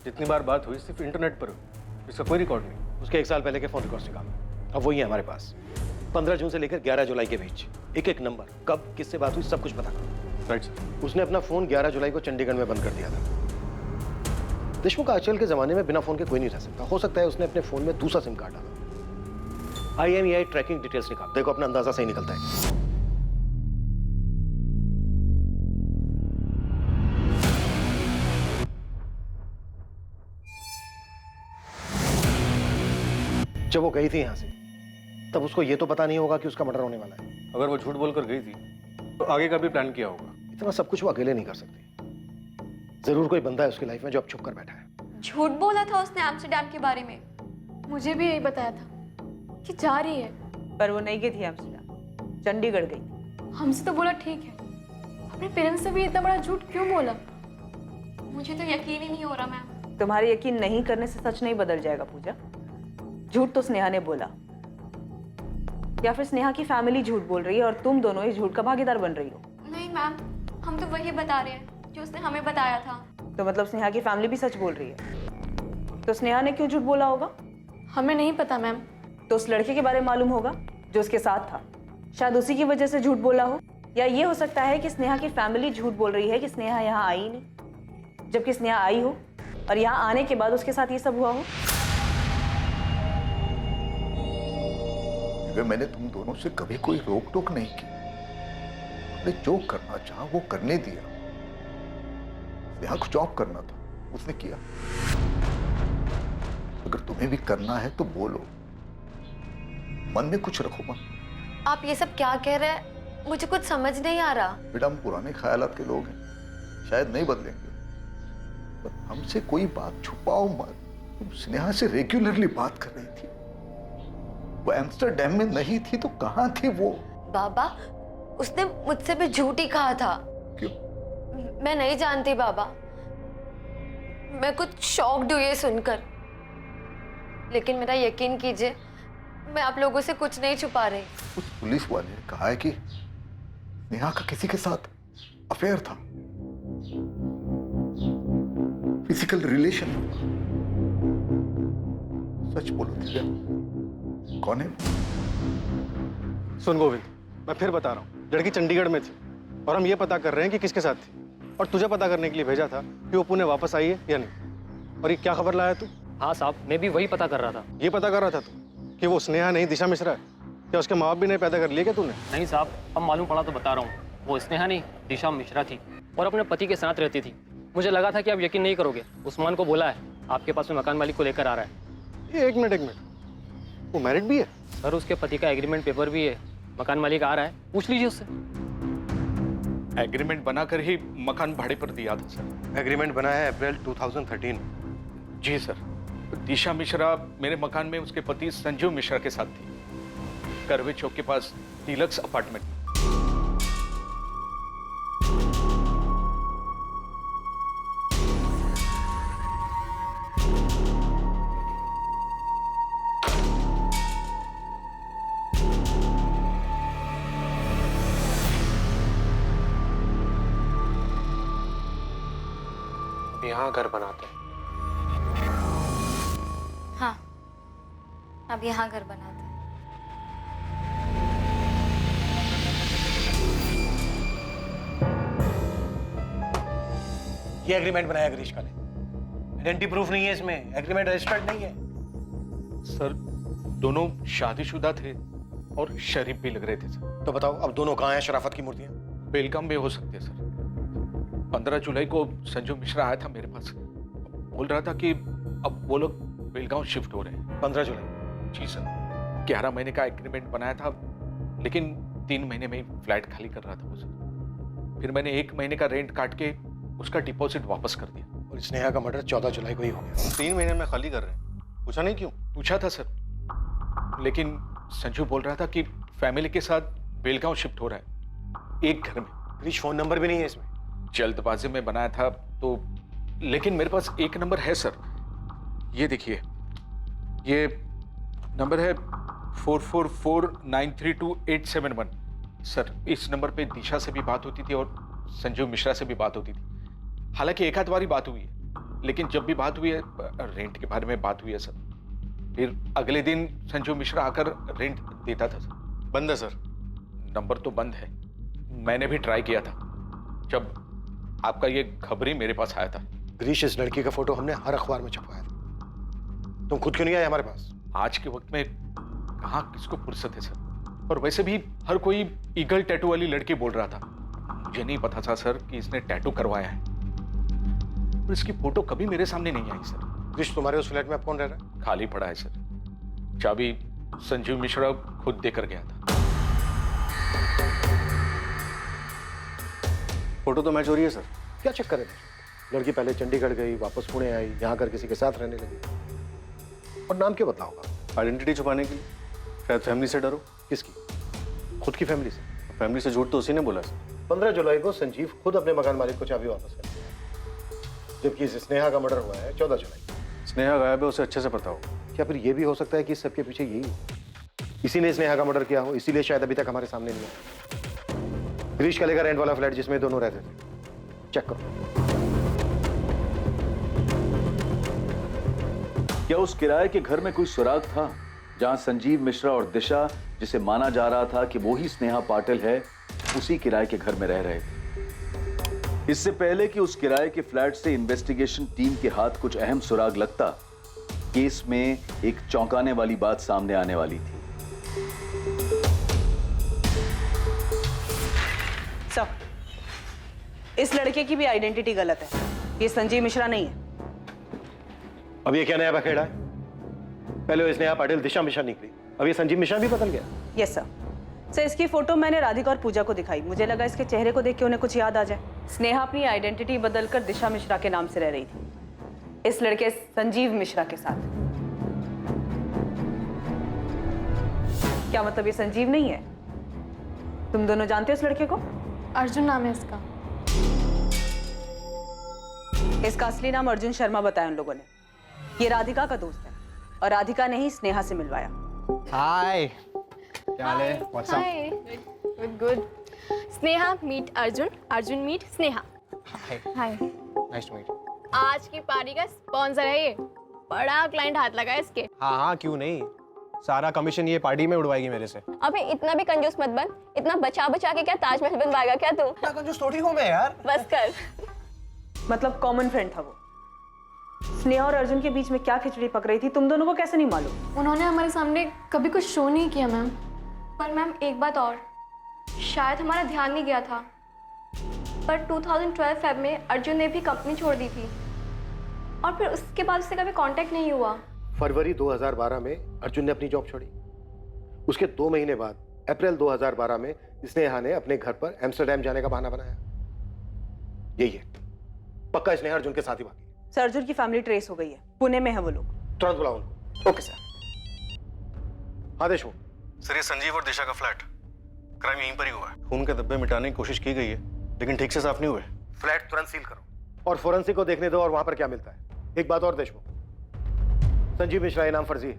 जितनी बार बात हुई सिर्फ इंटरनेट पर हुई, इसका कोई रिकॉर्ड नहीं। उसके 1 साल पहले के फोन रिकॉर्ड्स निकालो, अब वही है हमारे पास। 15 जून से लेकर 11 जुलाई के बीच एक एक नंबर, कब किससे बात हुई, सब कुछ पता करो। Right sir. उसने अपना फोन 11 जुलाई को चंडीगढ़ में बंद कर दिया था। देशमुख आजकल के जमाने में बिना फोन के कोई नहीं रह सकता। हो सकता है उसने अपने फोन में दूसरा सिम कार्ड डाला। IMEI ट्रैकिंग डिटेल्स निकाल, देखो अपना अंदाजा सही निकलता है। जब वो गई थी यहां से, तब उसको ये तो पता नहीं होगा कि उसका मर्डर होने वाला है। अगर वो झूठ बोलकर गई थी तो आगे का भी प्लान किया होगा। इतना सब कुछ वो अकेले नहीं कर सकती। जरूर कोई बंदा है उसकी लाइफ में जो अब छुप कर बैठा है। झूठ बोला था उसने एम्स्टरडैम के बारे में, मुझे भी यही बताया था कि जा रही है। पर वो नहीं गई थी एम्स्टरडैम, चंडीगढ़ गई थी। हमसे तो बोला ठीक है, अपने पेरेंट्स से भी इतना बड़ा झूठ क्यों बोला? मुझे तो यकीन ही नहीं हो रहा मैम। तुम्हारे यकीन नहीं करने से सच नहीं बदल जाएगा पूजा। झूठ तो स्नेहा ने बोला, या फिर स्नेहा की फैमिली झूठ बोल रही है और तुम दोनों इस झूठ का भागीदार बन रही हो। नहीं मैम, हम तो वही बता रहे हैं जो उसने हमें बताया था। तो मतलब स्नेहा की फैमिली भी सच बोल रही है। तो स्नेहा ने क्यों झूठ बोला होगा? हमें नहीं पता मैम। तो उस लड़के के बारे में मालूम होगा जो उसके साथ था, शायद उसी की वजह से झूठ बोला हो। या ये हो सकता है कि स्नेहा की फैमिली झूठ बोल रही है कि स्नेहा यहाँ आई नहीं, जबकि स्नेहा आई हो और यहाँ आने के बाद उसके साथ ये सब हुआ हो। मैंने तुम दोनों से कभी कोई रोक टोक नहीं की। हमने जो करना चाहा वो करने दिया। यहाँ कुछ जॉब करना था, उसने किया। अगर तुम्हें भी करना है तो बोलो, मन में कुछ रखो मत। आप ये सब क्या कह रहे हैं? मुझे कुछ समझ नहीं आ रहा। बेटा, हम पुराने ख्यालात के लोग हैं, शायद नहीं बदलेंगे, पर हमसे कोई बात छुपाओ मत। तुम स्नेहा से रेगुलरली बात कर रही थी, वो एम्स्टरडैम में नहीं थी तो कहाँ थी वो? बाबा, उसने मुझसे भी झूठ ही कहा था। क्यों? मैं नहीं जानती बाबा, मैं कुछ शॉक्ड हुई है सुनकर। लेकिन मेरा यकीन कीजिए, मैं आप लोगों से कुछ नहीं छुपा रही। उस पुलिस वाले ने कहा है कि नेहा का किसी के साथ अफेयर था, फिजिकल रिलेशन। सच बोलो दिव्या, कौन है? सुन गोविंद, मैं फिर बता रहा हूँ, लड़की चंडीगढ़ में थी और हम ये पता कर रहे हैं कि किसके साथ थी। और तुझे पता करने के लिए भेजा था कि वो पुणे वापस आई है या नहीं। और ये क्या खबर लाया तू? हाँ साहब, मैं भी वही पता कर रहा था। ये पता कर रहा था तू कि वो स्नेहा नहीं दिशा मिश्रा है? क्या उसके माँ बाप भी नहीं पैदा कर लिए क्या तूने? नहीं साहब, अब मालूम पड़ा तो बता रहा हूँ। वो स्नेहा नहीं दिशा मिश्रा थी और अपने पति के साथ रहती थी। मुझे लगा था कि आप यकीन नहीं करोगे। उस्मान को बोला है आपके पास में मकान मालिक को लेकर आ रहा है। ये एक मिनट, वो मैरिड भी है? सर, उसके पति का एग्रीमेंट पेपर भी है। मकान मालिक आ रहा है, पूछ लीजिए उससे। एग्रीमेंट बनाकर ही मकान भाड़े पर दिया था सर। एग्रीमेंट बना है अप्रैल 2013। जी सर। दिशा मिश्रा मेरे मकान में उसके पति संजीव मिश्रा के साथ थी, करवे चौक के पास डीलक्स अपार्टमेंट। यहाँ घर बनाते हैं। हाँ, अब यहाँ घर बनाते हैं। ये एग्रीमेंट बनाया ग्रीष्मा ने। आइडेंटिटी प्रूफ नहीं है इसमें, एग्रीमेंट रजिस्टर्ड नहीं है। सर दोनों शादीशुदा थे और शरीफ भी लग रहे थे सर। तो बताओ अब दोनों कहाँ हैं शराफत की मूर्तियां? बेलगाम में हो सकते हैं सर। 15 जुलाई को संजू मिश्रा आया था मेरे पास, बोल रहा था कि अब वो लोग बेलगांव शिफ्ट हो रहे हैं। 15 जुलाई? जी सर। 11 महीने का एग्रीमेंट बनाया था, लेकिन 3 महीने में ही फ्लैट खाली कर रहा था वो सर। फिर मैंने 1 महीने का रेंट काट के उसका डिपॉजिट वापस कर दिया। और स्नेहा का मर्डर 14 जुलाई को ही हो गया। 3 महीने में खाली कर रहे हैं, पूछा नहीं क्यों? पूछा था सर, लेकिन संजू बोल रहा था कि फैमिली के साथ बेलगांव शिफ्ट हो रहा है, एक घर में। ग्रीश फोन नंबर भी नहीं है इसमें। जल्दबाजी में बनाया था तो, लेकिन मेरे पास एक नंबर है सर। ये देखिए, ये नंबर है 4449328871। सर इस नंबर पे दिशा से भी बात होती थी और संजू मिश्रा से भी बात होती थी। हालांकि एक आध बारी बात हुई है, लेकिन जब भी बात हुई है रेंट के बारे में बात हुई है सर। फिर अगले दिन संजू मिश्रा आकर रेंट देता था सर। बंद है सर। नंबर तो बंद है, मैंने भी ट्राई किया था जब आपका ये खबरी मेरे पास आया था। ग्रीश, इस लड़की का फोटो हमने हर अखबार में छपवाया था, तुम खुद क्यों नहीं आए हमारे पास? आज के वक्त में कहाँ किसको फुर्सत है सर। और वैसे भी हर कोई ईगल टैटू वाली लड़की बोल रहा था। मुझे नहीं पता था सर कि इसने टैटू करवाया है, और इसकी फोटो कभी मेरे सामने नहीं आई सर। ग्रीश, तुम्हारे उस फ्लैट में अब कौन रह रहा है? खाली पड़ा है सर। चाबी संजीव मिश्रा खुद देकर गया था। फोटो तो मैच हो रही है सर। क्या चक्कर है? लड़की पहले चंडीगढ़ गई, वापस पुणे आई, यहाँ आकर किसी के साथ रहने लगी। और नाम क्यों बदला होगा? आइडेंटिटी छुपाने के लिए, शायद फैमिली से डरो। किसकी? खुद की फैमिली से? फैमिली से झूठ तो उसी ने बोला सर। 15 जुलाई को संजीव खुद अपने मकान मालिक को चाबी वापस कर दिया, जबकि इस स्नेहा का मर्डर हुआ है 14 जुलाई। स्नेहा गायब है, उसे अच्छे से पता हो। क्या फिर ये भी हो सकता है कि इस सबके पीछे यही हो? इसी ने स्नेहा का मर्डर किया हो, इसीलिए शायद अभी तक हमारे सामने नहीं आया। ग्रीश का लेगा रेंट वाला फ्लैट जिसमें दोनों रहते थे, चेक करो। क्या उस किराए के घर में कोई सुराग था जहां संजीव मिश्रा और दिशा, जिसे माना जा रहा था कि वो ही स्नेहा पाटिल है, उसी किराए के घर में रह रहे थे? इससे पहले कि उस किराए के फ्लैट से इन्वेस्टिगेशन टीम के हाथ कुछ अहम सुराग लगता, केस में एक चौंकाने वाली बात सामने आने वाली थी। सर, इस लड़के की भी आइडेंटिटी गलत है। ये संजीव मिश्रा नहीं है। अब ये क्या नया बखेड़ा है? पहले स्नेहा पाटिल दिशा मिश्रा निकली, अब ये संजीव मिश्रा भी बदल गया। Yes sir. सर, इसकी फोटो मैंने राधिका और पूजा को दिखाई। मुझे लगा इसके चेहरे को देख के उन्हें कुछ याद आ जाए। स्नेहा अपनी आइडेंटिटी बदलकर दिशा मिश्रा के नाम से रह रही थी, इस लड़के संजीव मिश्रा के साथ। क्या मतलब ये संजीव नहीं है? तुम दोनों जानते हो इस लड़के को? अर्जुन नाम है इसका। इसका असली नाम अर्जुन शर्मा बताया उन लोगों ने। ये राधिका का दोस्त है और राधिका ने ही स्नेहा से मिलवाया। हाय, क्या हाल है? What's up? Hi, good. Sneha meet Arjun, Arjun meet Sneha. Hi, nice to meet. आज की पार्टी का स्पॉन्सर है ये। बड़ा क्लाइंट हाथ लगा है इसके। हाँ, क्यों नहीं, सारा कमीशन ये पार्टी में उड़वाएगी मेरे से। अबे इतना भी कंजूस मत बन। इतना बचा बचा के क्या ताजमहल बनवाएगा क्या तू? क्या कंजूस थोड़ी हूँ मैं यार। बस कर। मतलब कॉमन फ्रेंड था वो। स्नेहा और अर्जुन के बीच में क्या खिचड़ी पक रही थी, तुम दोनों को कैसे नहीं मालूम? उन्होंने हमारे सामने कभी कुछ शो नहीं किया मैम। पर मैम एक बात और, शायद हमारा ध्यान नहीं गया था, पर 2012 फेब में अर्जुन ने भी कंपनी छोड़ दी थी और फिर उसके बाद उससे कभी कांटेक्ट नहीं हुआ। फरवरी 2012 में अर्जुन ने अपनी जॉब छोड़ी। उसके 2 महीने बाद अप्रैल 2012 में स्नेहा ने अपने घर पर एम्स्टर्डम जाने का बहाना बनाया। यही है, पक्का स्नेहा अर्जुन के साथ ही भागी। सर, अर्जुन की फैमिली ट्रेस हो गई है, पुणे में है वो लोग। तुरंत बुलाओ उनको। Okay sir. हाँ देशमुख। सर, ये संजीव और दिशा का फ्लैट, क्राइम यहीं पर ही हुआ है। खून के धब्बे मिटाने की कोशिश की गई है, लेकिन ठीक से साफ नहीं हुए। फ्लैट तुरंत सील करो और फोरेंसिक को देखने दो और वहां पर क्या मिलता है। एक बात और देशमुख, संजीव मिश्रा ये नाम फर्जी है,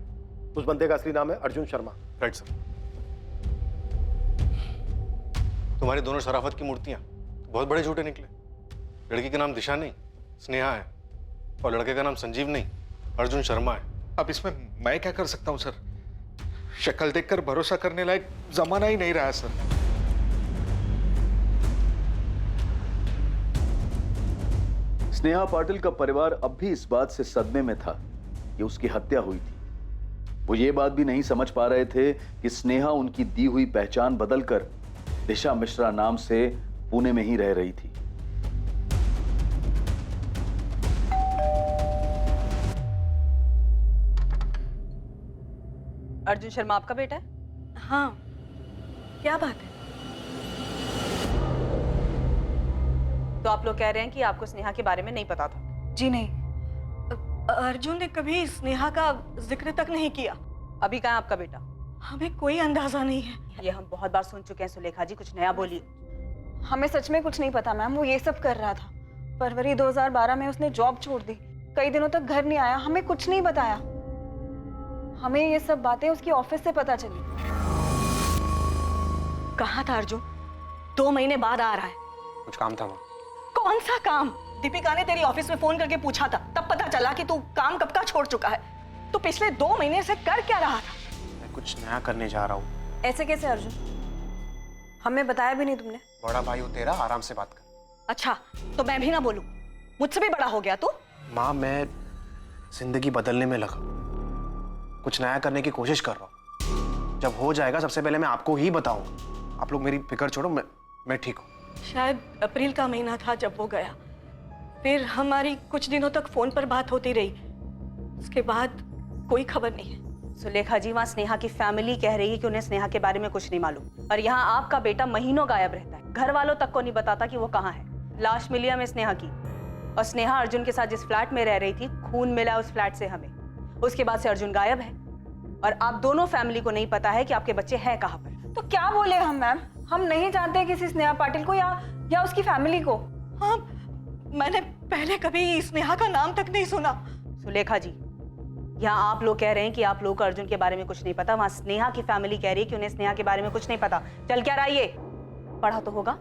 उस बंदे का असली नाम है अर्जुन शर्मा। Right sir. तुम्हारी दोनों शराफत की मूर्तियां तो बहुत बड़े झूठे निकले। लड़की का नाम दिशा नहीं, स्नेहा है। और लड़के का नाम संजीव नहीं, अर्जुन शर्मा है। अब इसमें मैं क्या कर सकता हूँ सर? शक्ल देखकर भरोसा करने लायक जमाना ही नहीं रहा सर। स्नेहा पाटिल का परिवार अब भी इस बात से सदमे में था कि उसकी हत्या हुई थी। वो ये बात भी नहीं समझ पा रहे थे कि स्नेहा उनकी दी हुई पहचान बदलकर दिशा मिश्रा नाम से पुणे में ही रह रही थी। अर्जुन शर्मा आपका बेटा है? हाँ, क्या बात है? तो आप लोग कह रहे हैं कि आपको स्नेहा के बारे में नहीं पता था? जी नहीं, अर्जुन ने कभी स्नेहा का जिक्र तक नहीं किया। अभी कहाँ है आपका बेटा? हमें कोई अंदाजा नहीं है। ये हम बहुत बार सुन चुके हैं सुलेखा जी, कुछ नया बोलिए। हमें सच में कुछ नहीं पता मैम, वो ये सब कर रहा था। फरवरी 2012 में उसने जॉब छोड़ दी, कई दिनों तक घर नहीं आया, हमें कुछ नहीं बताया। हमें ये सब बातें उसकी ऑफिस से पता चली। कहाँ था अर्जुन? 2 महीने बाद आ रहा है। कुछ काम था वहाँ। कौन सा काम? दीपिका ने तेरी ऑफिस में फोन करके पूछा था, तब पता चला कि तू काम कब का छोड़ चुका है। तो पिछले 2 महीने से कर क्या रहा था? मैं कुछ नया करने जा रहा हूँ। ऐसे कैसे अर्जुन? हमें बताया भी नहीं तुमने। बड़ा भाई हो तेरा, आराम से बात कर। अच्छा, तो मैं भी ना बोलूं? मुझसे भी बड़ा हो गया तू? माँ, मैं जिंदगी बदलने में लगा, कुछ नया करने की कोशिश कर रहा हूँ। जब हो जाएगा सबसे पहले मैं आपको ही बताऊंगा। आप लोग मेरी फिक्र छोड़ो, मैं ठीक हूँ। शायद अप्रैल का महीना था जब वो गया। फिर हमारी कुछ दिनों तक फोन पर बात होती रही, उसके बाद कोई खबर नहीं है। सुलेखा जी, वहाँ स्नेहा की फैमिली कह रही है कि उन्हें स्नेहा के बारे में कुछ नहीं मालूम, और यहाँ आपका बेटा महीनों गायब रहता है। घर वालों तक को नहीं बताता कि वो कहाँ है। लाश मिली हमें स्नेहा की, और स्नेहा अर्जुन के साथ जिस फ्लैट में रह रही थी, खून मिला उस फ्लैट से हमें। उसके बाद से अर्जुन गायब है, और आप दोनों फैमिली को नहीं पता है कि आपके बच्चे हैं कहाँ पर। तो क्या बोले हम मैम? हम नहीं जानते किसी स्नेहा पाटिल को या उसकी फैमिली को। हाँ, मैंने पहले कभी स्नेहा का नाम तक नहीं सुना। सुलेखा जी, यहाँ आप लोग कह रहे हैं कि आप लोगों को अर्जुन के बारे में कुछ नहीं पता, वहाँ स्नेहा की फैमिली कह रही है कि उन्हें स्नेहा के बारे में कुछ नहीं पता। चल क्या रहा है ये? पढ़ा तो होगा,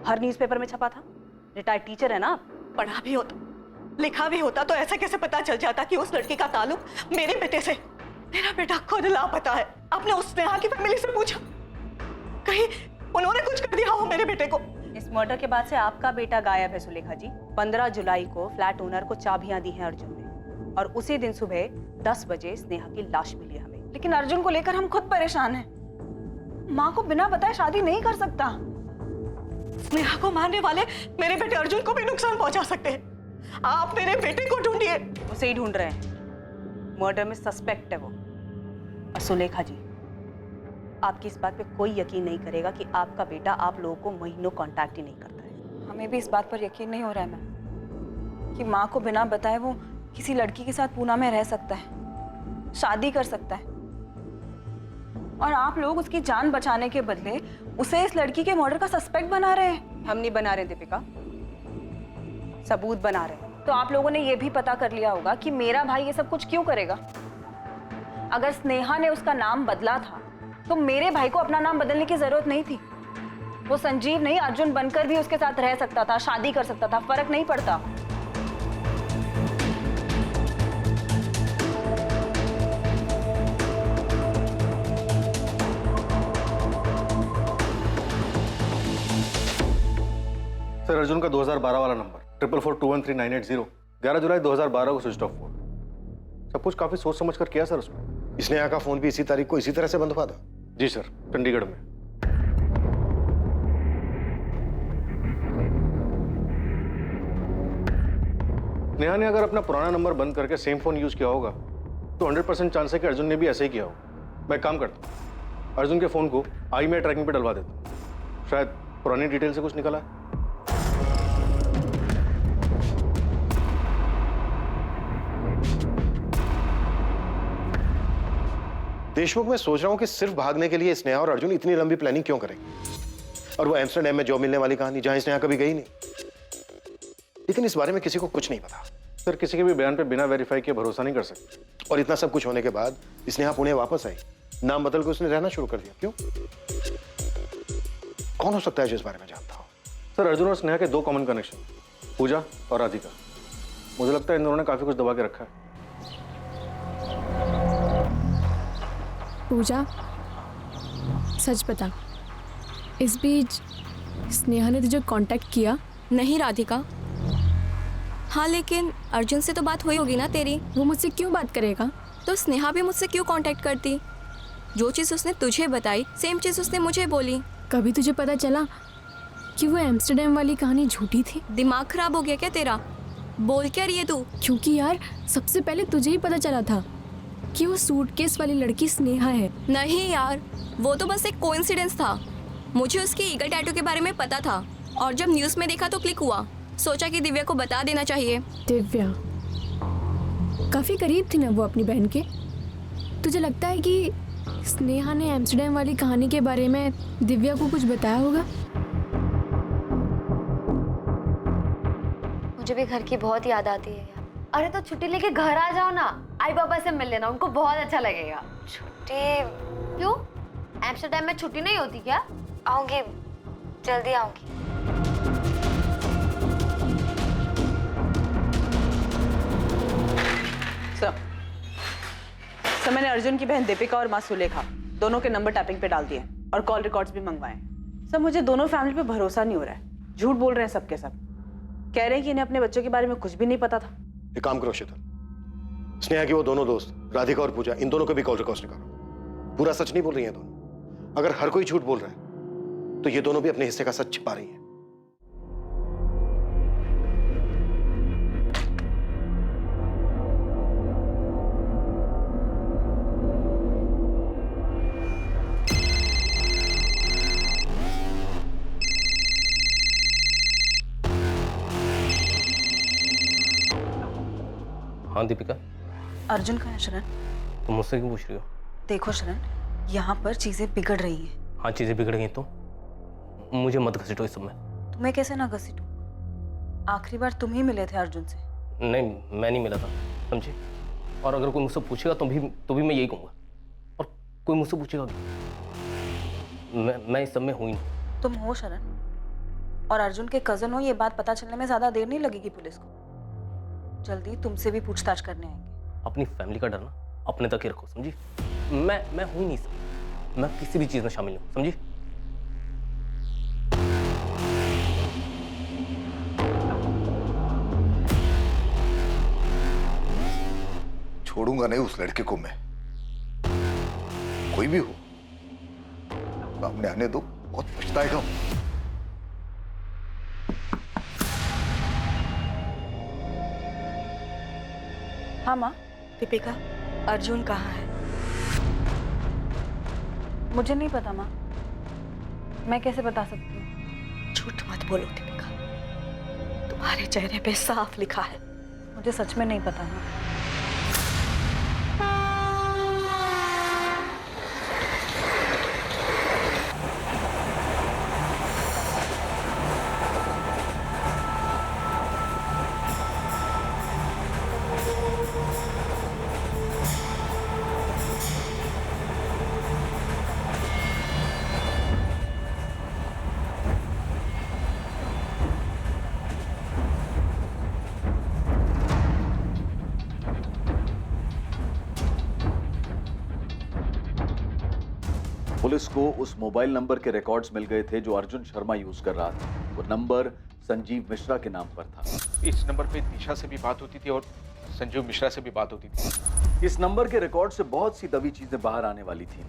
हर न्यूज़पेपर में छपा था। रिटायर्ड टीचर है ना आप। पढ़ा भी होता, लिखा भी होता तो ऐसा कैसे पता चल जाता कि उस लड़की का ताल्लुक मेरे बेटे से? मेरा बेटा खुद लापता है। आपने उस स्नेहा की फैमिली से पूछा? कहीं उन्होंने कुछ कर दिया हो मेरे बेटे को? इस मर्डर के बाद से आपका बेटा गायब है सुलेखा जी। 15 जुलाई को फ्लैट ओनर को चाबियां दी हैं अर्जुन ने, और उसी दिन सुबह 10 बजे स्नेहा की लाश मिली हमें। लेकिन अर्जुन को लेकर हम खुद परेशान हैं। माँ को बिना बताए शादी नहीं कर सकता। स्नेहा को मारने वाले मेरे बेटे अर्जुन को भी नुकसान पहुंचा सकते हैं। आप मेरे बेटे को ढूंढिए। उसे ही ढूंढ रहे हैं, मर्डर में सस्पेक्ट है वो। और सुलेखा जी, आपकी इस बात पे कोई यकीन नहीं करेगा कि आपका बेटा आप लोगों को महीनों कांटेक्ट ही नहीं करता है। हमें भी इस बात पर यकीन नहीं हो रहा है मैम कि माँ को बिना बताए वो किसी लड़की के साथ पूना में रह सकता है, शादी कर सकता है, और आप लोग उसकी जान बचाने के बदले उसे इस लड़की के मर्डर का सस्पेक्ट बना रहे हैं। हम नहीं बना रहे दीपिका, सबूत बना रहे हैं। तो आप लोगों ने ये भी पता कर लिया होगा कि मेरा भाई ये सब कुछ क्यों करेगा। अगर स्नेहा ने उसका नाम बदला था तो मेरे भाई को अपना नाम बदलने की जरूरत नहीं थी। वो संजीव नहीं, अर्जुन बनकर भी उसके साथ रह सकता था, शादी कर सकता था, फर्क नहीं पड़ता। सर, अर्जुन का 2012 वाला नंबर 4442139880 11 जुलाई 2012 को स्विच ऑफ हुआ। सब कुछ काफी सोच समझ कर किया सर उसमें। स्नेहा का फोन भी इसी तारीख को इसी तरह से बंद हुआ था? जी सर, चंडीगढ़ में। नेहा ने अगर अपना पुराना नंबर बंद करके सेम फोन यूज किया होगा तो 100% चांस है कि अर्जुन ने भी ऐसे ही किया होगा। मैं काम करता हूँ, अर्जुन के फोन को IMEI ट्रैकिंग पे डलवा देता हूँ, शायद पुरानी डिटेल से कुछ निकला है। देशमुख, मैं सोच रहा हूं कि सिर्फ भागने के लिए स्नेहा और अर्जुन इतनी लंबी प्लानिंग क्यों करेंगे? और वो एम्स्टरडैम में जॉब मिलने वाली कहानी जहां स्नेहा कभी गई नहीं। लेकिन इस बारे में किसी को कुछ नहीं पता। सर, किसी के भी बयान पे बिना वेरीफाई किए भरोसा नहीं कर सकते। और इतना सब कुछ होने के बाद स्नेहा पुणे वापस आई, नाम बदल के उसने रहना शुरू कर दिया। क्यों? कौन हो सकता है जो इस बारे में जानता हो? सर, अर्जुन और स्नेहा के 2 कॉमन कनेक्शन, पूजा और राधिका। मुझे लगता है इन दोनों ने काफी कुछ दबा के रखा है। पूजा, सच बता, इस बीच स्नेहा ने तुझे कांटेक्ट किया? नहीं राधिका। हाँ लेकिन अर्जुन से तो बात हुई होगी ना तेरी? वो मुझसे क्यों बात करेगा? तो स्नेहा भी मुझसे क्यों कांटेक्ट करती? जो चीज़ उसने तुझे बताई सेम चीज़ उसने मुझे बोली। कभी तुझे पता चला कि वो एम्स्टरडेम वाली कहानी झूठी थी? दिमाग खराब हो गया क्या तेरा? बोल क्या रही है तू? क्योंकि यार सबसे पहले तुझे ही पता चला था कि वो सूटकेस वाली लड़की स्नेहा है। नहीं यार, वो तो बस एक कोइंसिडेंस था। मुझे उसकी ईगल टैटू के बारे में पता था और जब न्यूज़ में देखा तो क्लिक हुआ। सोचा कि दिव्या को बता देना चाहिए। दिव्या काफी करीब थी ना वो अपनी बहन के। तुझे लगता है कि स्नेहा ने एम्स्टरडेम वाली कहानी के बारे में दिव्या को कुछ बताया होगा? मुझे भी घर की बहुत याद आती है यार। अरे तो छुट्टी लेके घर आ जाओ ना, आई पापा से मिल लेना, उनको बहुत अच्छा लगेगा। छुट्टी क्यों? एम्स्टरडेम में छुट्टी नहीं होती क्या? आऊंगी, जल्दी आऊंगी। सर मैंने अर्जुन की बहन दीपिका और माँ सुलेखा दोनों के नंबर टैपिंग पे डाल दिए और कॉल रिकॉर्ड्स भी मंगवाए। सर मुझे दोनों फैमिली पे भरोसा नहीं हो रहा है। झूठ बोल रहे हैं सबके सब। कह रहे हैं कि इन्हें अपने बच्चों के बारे में कुछ भी नहीं पता था। एक काम करो शीतल, स्नेहा की वो दोनों दोस्त राधिका और पूजा, इन दोनों को भी कॉल रिकॉर्ड्स निकालो। पूरा सच नहीं बोल रही हैं दोनों। अगर हर कोई झूठ बोल रहा है तो ये दोनों भी अपने हिस्से का सच छिपा रही हैं। हाँ दीपिका। अर्जुन कहाँ है शरण? तुम मुझसे क्यों पूछ रही हो? देखो शरण, यहाँ पर चीजें बिगड़ रही हैं। हाँ चीजें बिगड़ गई तो मुझे मत घसीटो इस समय। तुम्हें कैसे ना घसीटूं? आखिरी बार तुम ही मिले थे अर्जुन से। नहीं, मैं नहीं मिला था, समझी? और अगर कोई मुझसे पूछेगा तो भी मैं यही कहूँगा। और कोई मुझसे पूछेगा भी, मैं इस सब में हूँ ही नहीं। तुम हो शरण, और अर्जुन के कजन हो। ये बात पता चलने में ज्यादा देर नहीं लगेगी पुलिस को। जल्दी तुमसे भी पूछताछ करने आएंगे। अपनी फैमिली का डर ना अपने तक ही रखो, समझी? मैं हूँ ही नहीं सब। मैं किसी भी चीज में शामिल हूँ, समझी? छोड़ूंगा नहीं उस लड़के को मैं। कोई भी हो सामने आने दो, बहुत पछताएगा। हाँ माँ। दीपिका, अर्जुन कहाँ है? मुझे नहीं पता माँ। मैं कैसे बता सकती हूँ? झूठ मत बोलो दीपिका, तुम्हारे चेहरे पे साफ लिखा है। मुझे सच में नहीं पता माँ। पुलिस को उस मोबाइल नंबर के रिकॉर्ड्स मिल गए थे जो अर्जुन शर्मा यूज कर रहा था। वो नंबर संजीव मिश्रा के नाम पर था। इस नंबर पे दिशा से भी बात होती थी और संजीव मिश्रा से भी बात होती थी। इस नंबर के रिकॉर्ड से बहुत सी दबी चीजें बाहर आने वाली थी।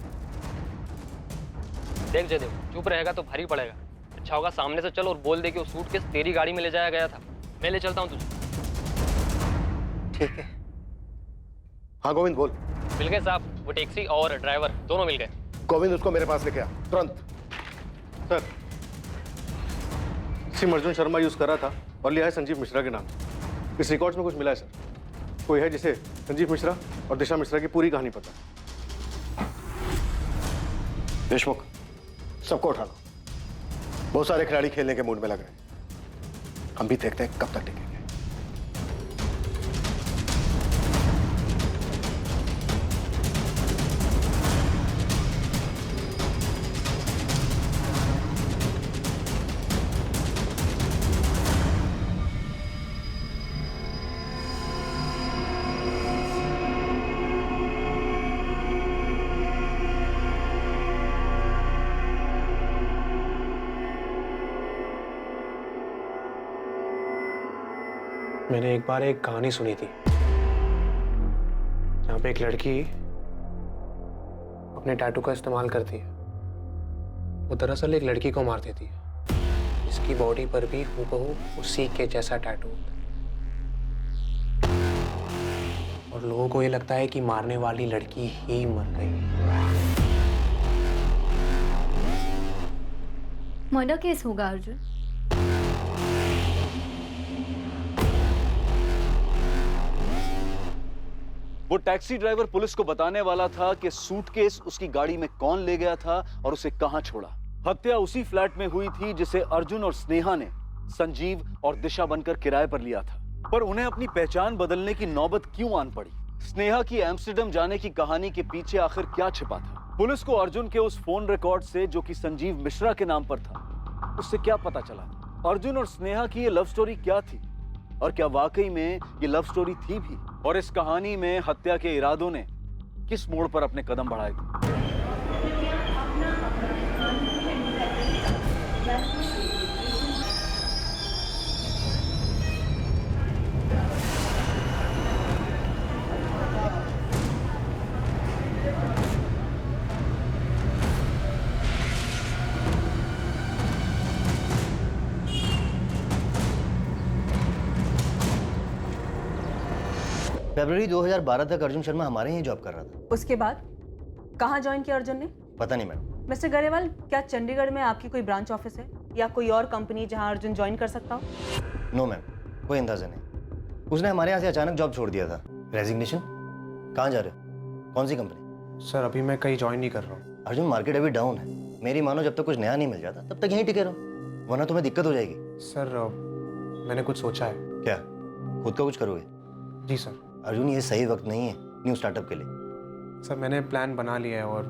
देख जयदेव, चुप रहेगा तो भारी पड़ेगा। अच्छा होगा सामने से चल और बोल दे कि वो सूटकेस तेरी गाड़ी में ले जाया गया था। मैं ले चलता हूँ तुझे। ठीक है। हाँ गोविंद बोल। मिल गए साहब, वो टैक्सी और ड्राइवर दोनों मिल गए। गोविंद उसको मेरे पास लेके आ तुरंत। Sir, SIM Arjun Sharma use कर रहा था और लिया है संजीव मिश्रा के नाम से। इस रिकॉर्ड्स में कुछ मिला है सर। कोई है जिसे संजीव मिश्रा और दिशा मिश्रा की पूरी कहानी पता। देशमुख, सबको उठा लो। बहुत सारे खिलाड़ी खेलने के मूड में लग रहे हैं। हम भी देखते हैं कब तक टिकेंगे। मैंने एक बार एक कहानी सुनी थी जहाँ पे एक लड़की अपने टैटू का इस्तेमाल करती है। वो दरअसल एक लड़की को मार देती है जिसकी बॉडी पर भी हूबहू उसी के जैसा टैटू होता है। और लोगों को ये लगता है कि मारने वाली लड़की ही मर गई। मर्डर केस होगा अर्जुन। वो टैक्सी ड्राइवर पुलिस को बताने वाला था कि सूटकेस उसकी गाड़ी में कौन ले गया था और उसे कहां छोड़ा। हत्या उसी फ्लैट में हुई थी जिसे अर्जुन और स्नेहा ने संजीव और दिशा बनकर किराए पर लिया था। पर उन्हें अपनी पहचान बदलने की नौबत क्यों आन पड़ी? स्नेहा की एम्स्टर्डम जाने की कहानी के पीछे आखिर क्या छिपा था? पुलिस को अर्जुन के उस फोन रिकॉर्ड से जो कि संजीव मिश्रा के नाम पर था, उससे क्या पता चला? अर्जुन और स्नेहा की ये लव स्टोरी क्या थी और क्या वाकई में ये लव स्टोरी थी भी? और इस कहानी में हत्या के इरादों ने किस मोड़ पर अपने कदम बढ़ाए थे? फरवरी 2012 तक अर्जुन शर्मा हमारे यहाँ जॉब कर रहा था। उसके बाद कहाँ ज्वाइन किया अर्जुन ने? पता नहीं मैडम। मिस्टर गरेवाल, क्या चंडीगढ़ में आपकी कोई ब्रांच ऑफिस है या कोई और कंपनी जहाँ अर्जुन ज्वाइन कर सकता हो? नो मैम, कोई अंदाजा नहीं। उसने हमारे यहाँ से अचानक जॉब छोड़ दिया था। रेजिग्नेशन? कहाँ जा रहे हो? कौन सी कंपनी? सर अभी मैं कहीं ज्वाइन नहीं कर रहा हूँ। अर्जुन, मार्केट अभी डाउन है। मेरी मानो जब तक कुछ नया नहीं मिल जाता तब तक यहीं टिके रहो, वरना तुम्हें दिक्कत हो जाएगी। सर मैंने कुछ सोचा है। क्या? खुद का कुछ करोगे? जी सर। अर्जुन, ये सही वक्त नहीं है न्यू स्टार्टअप के लिए। सर मैंने प्लान बना लिया है और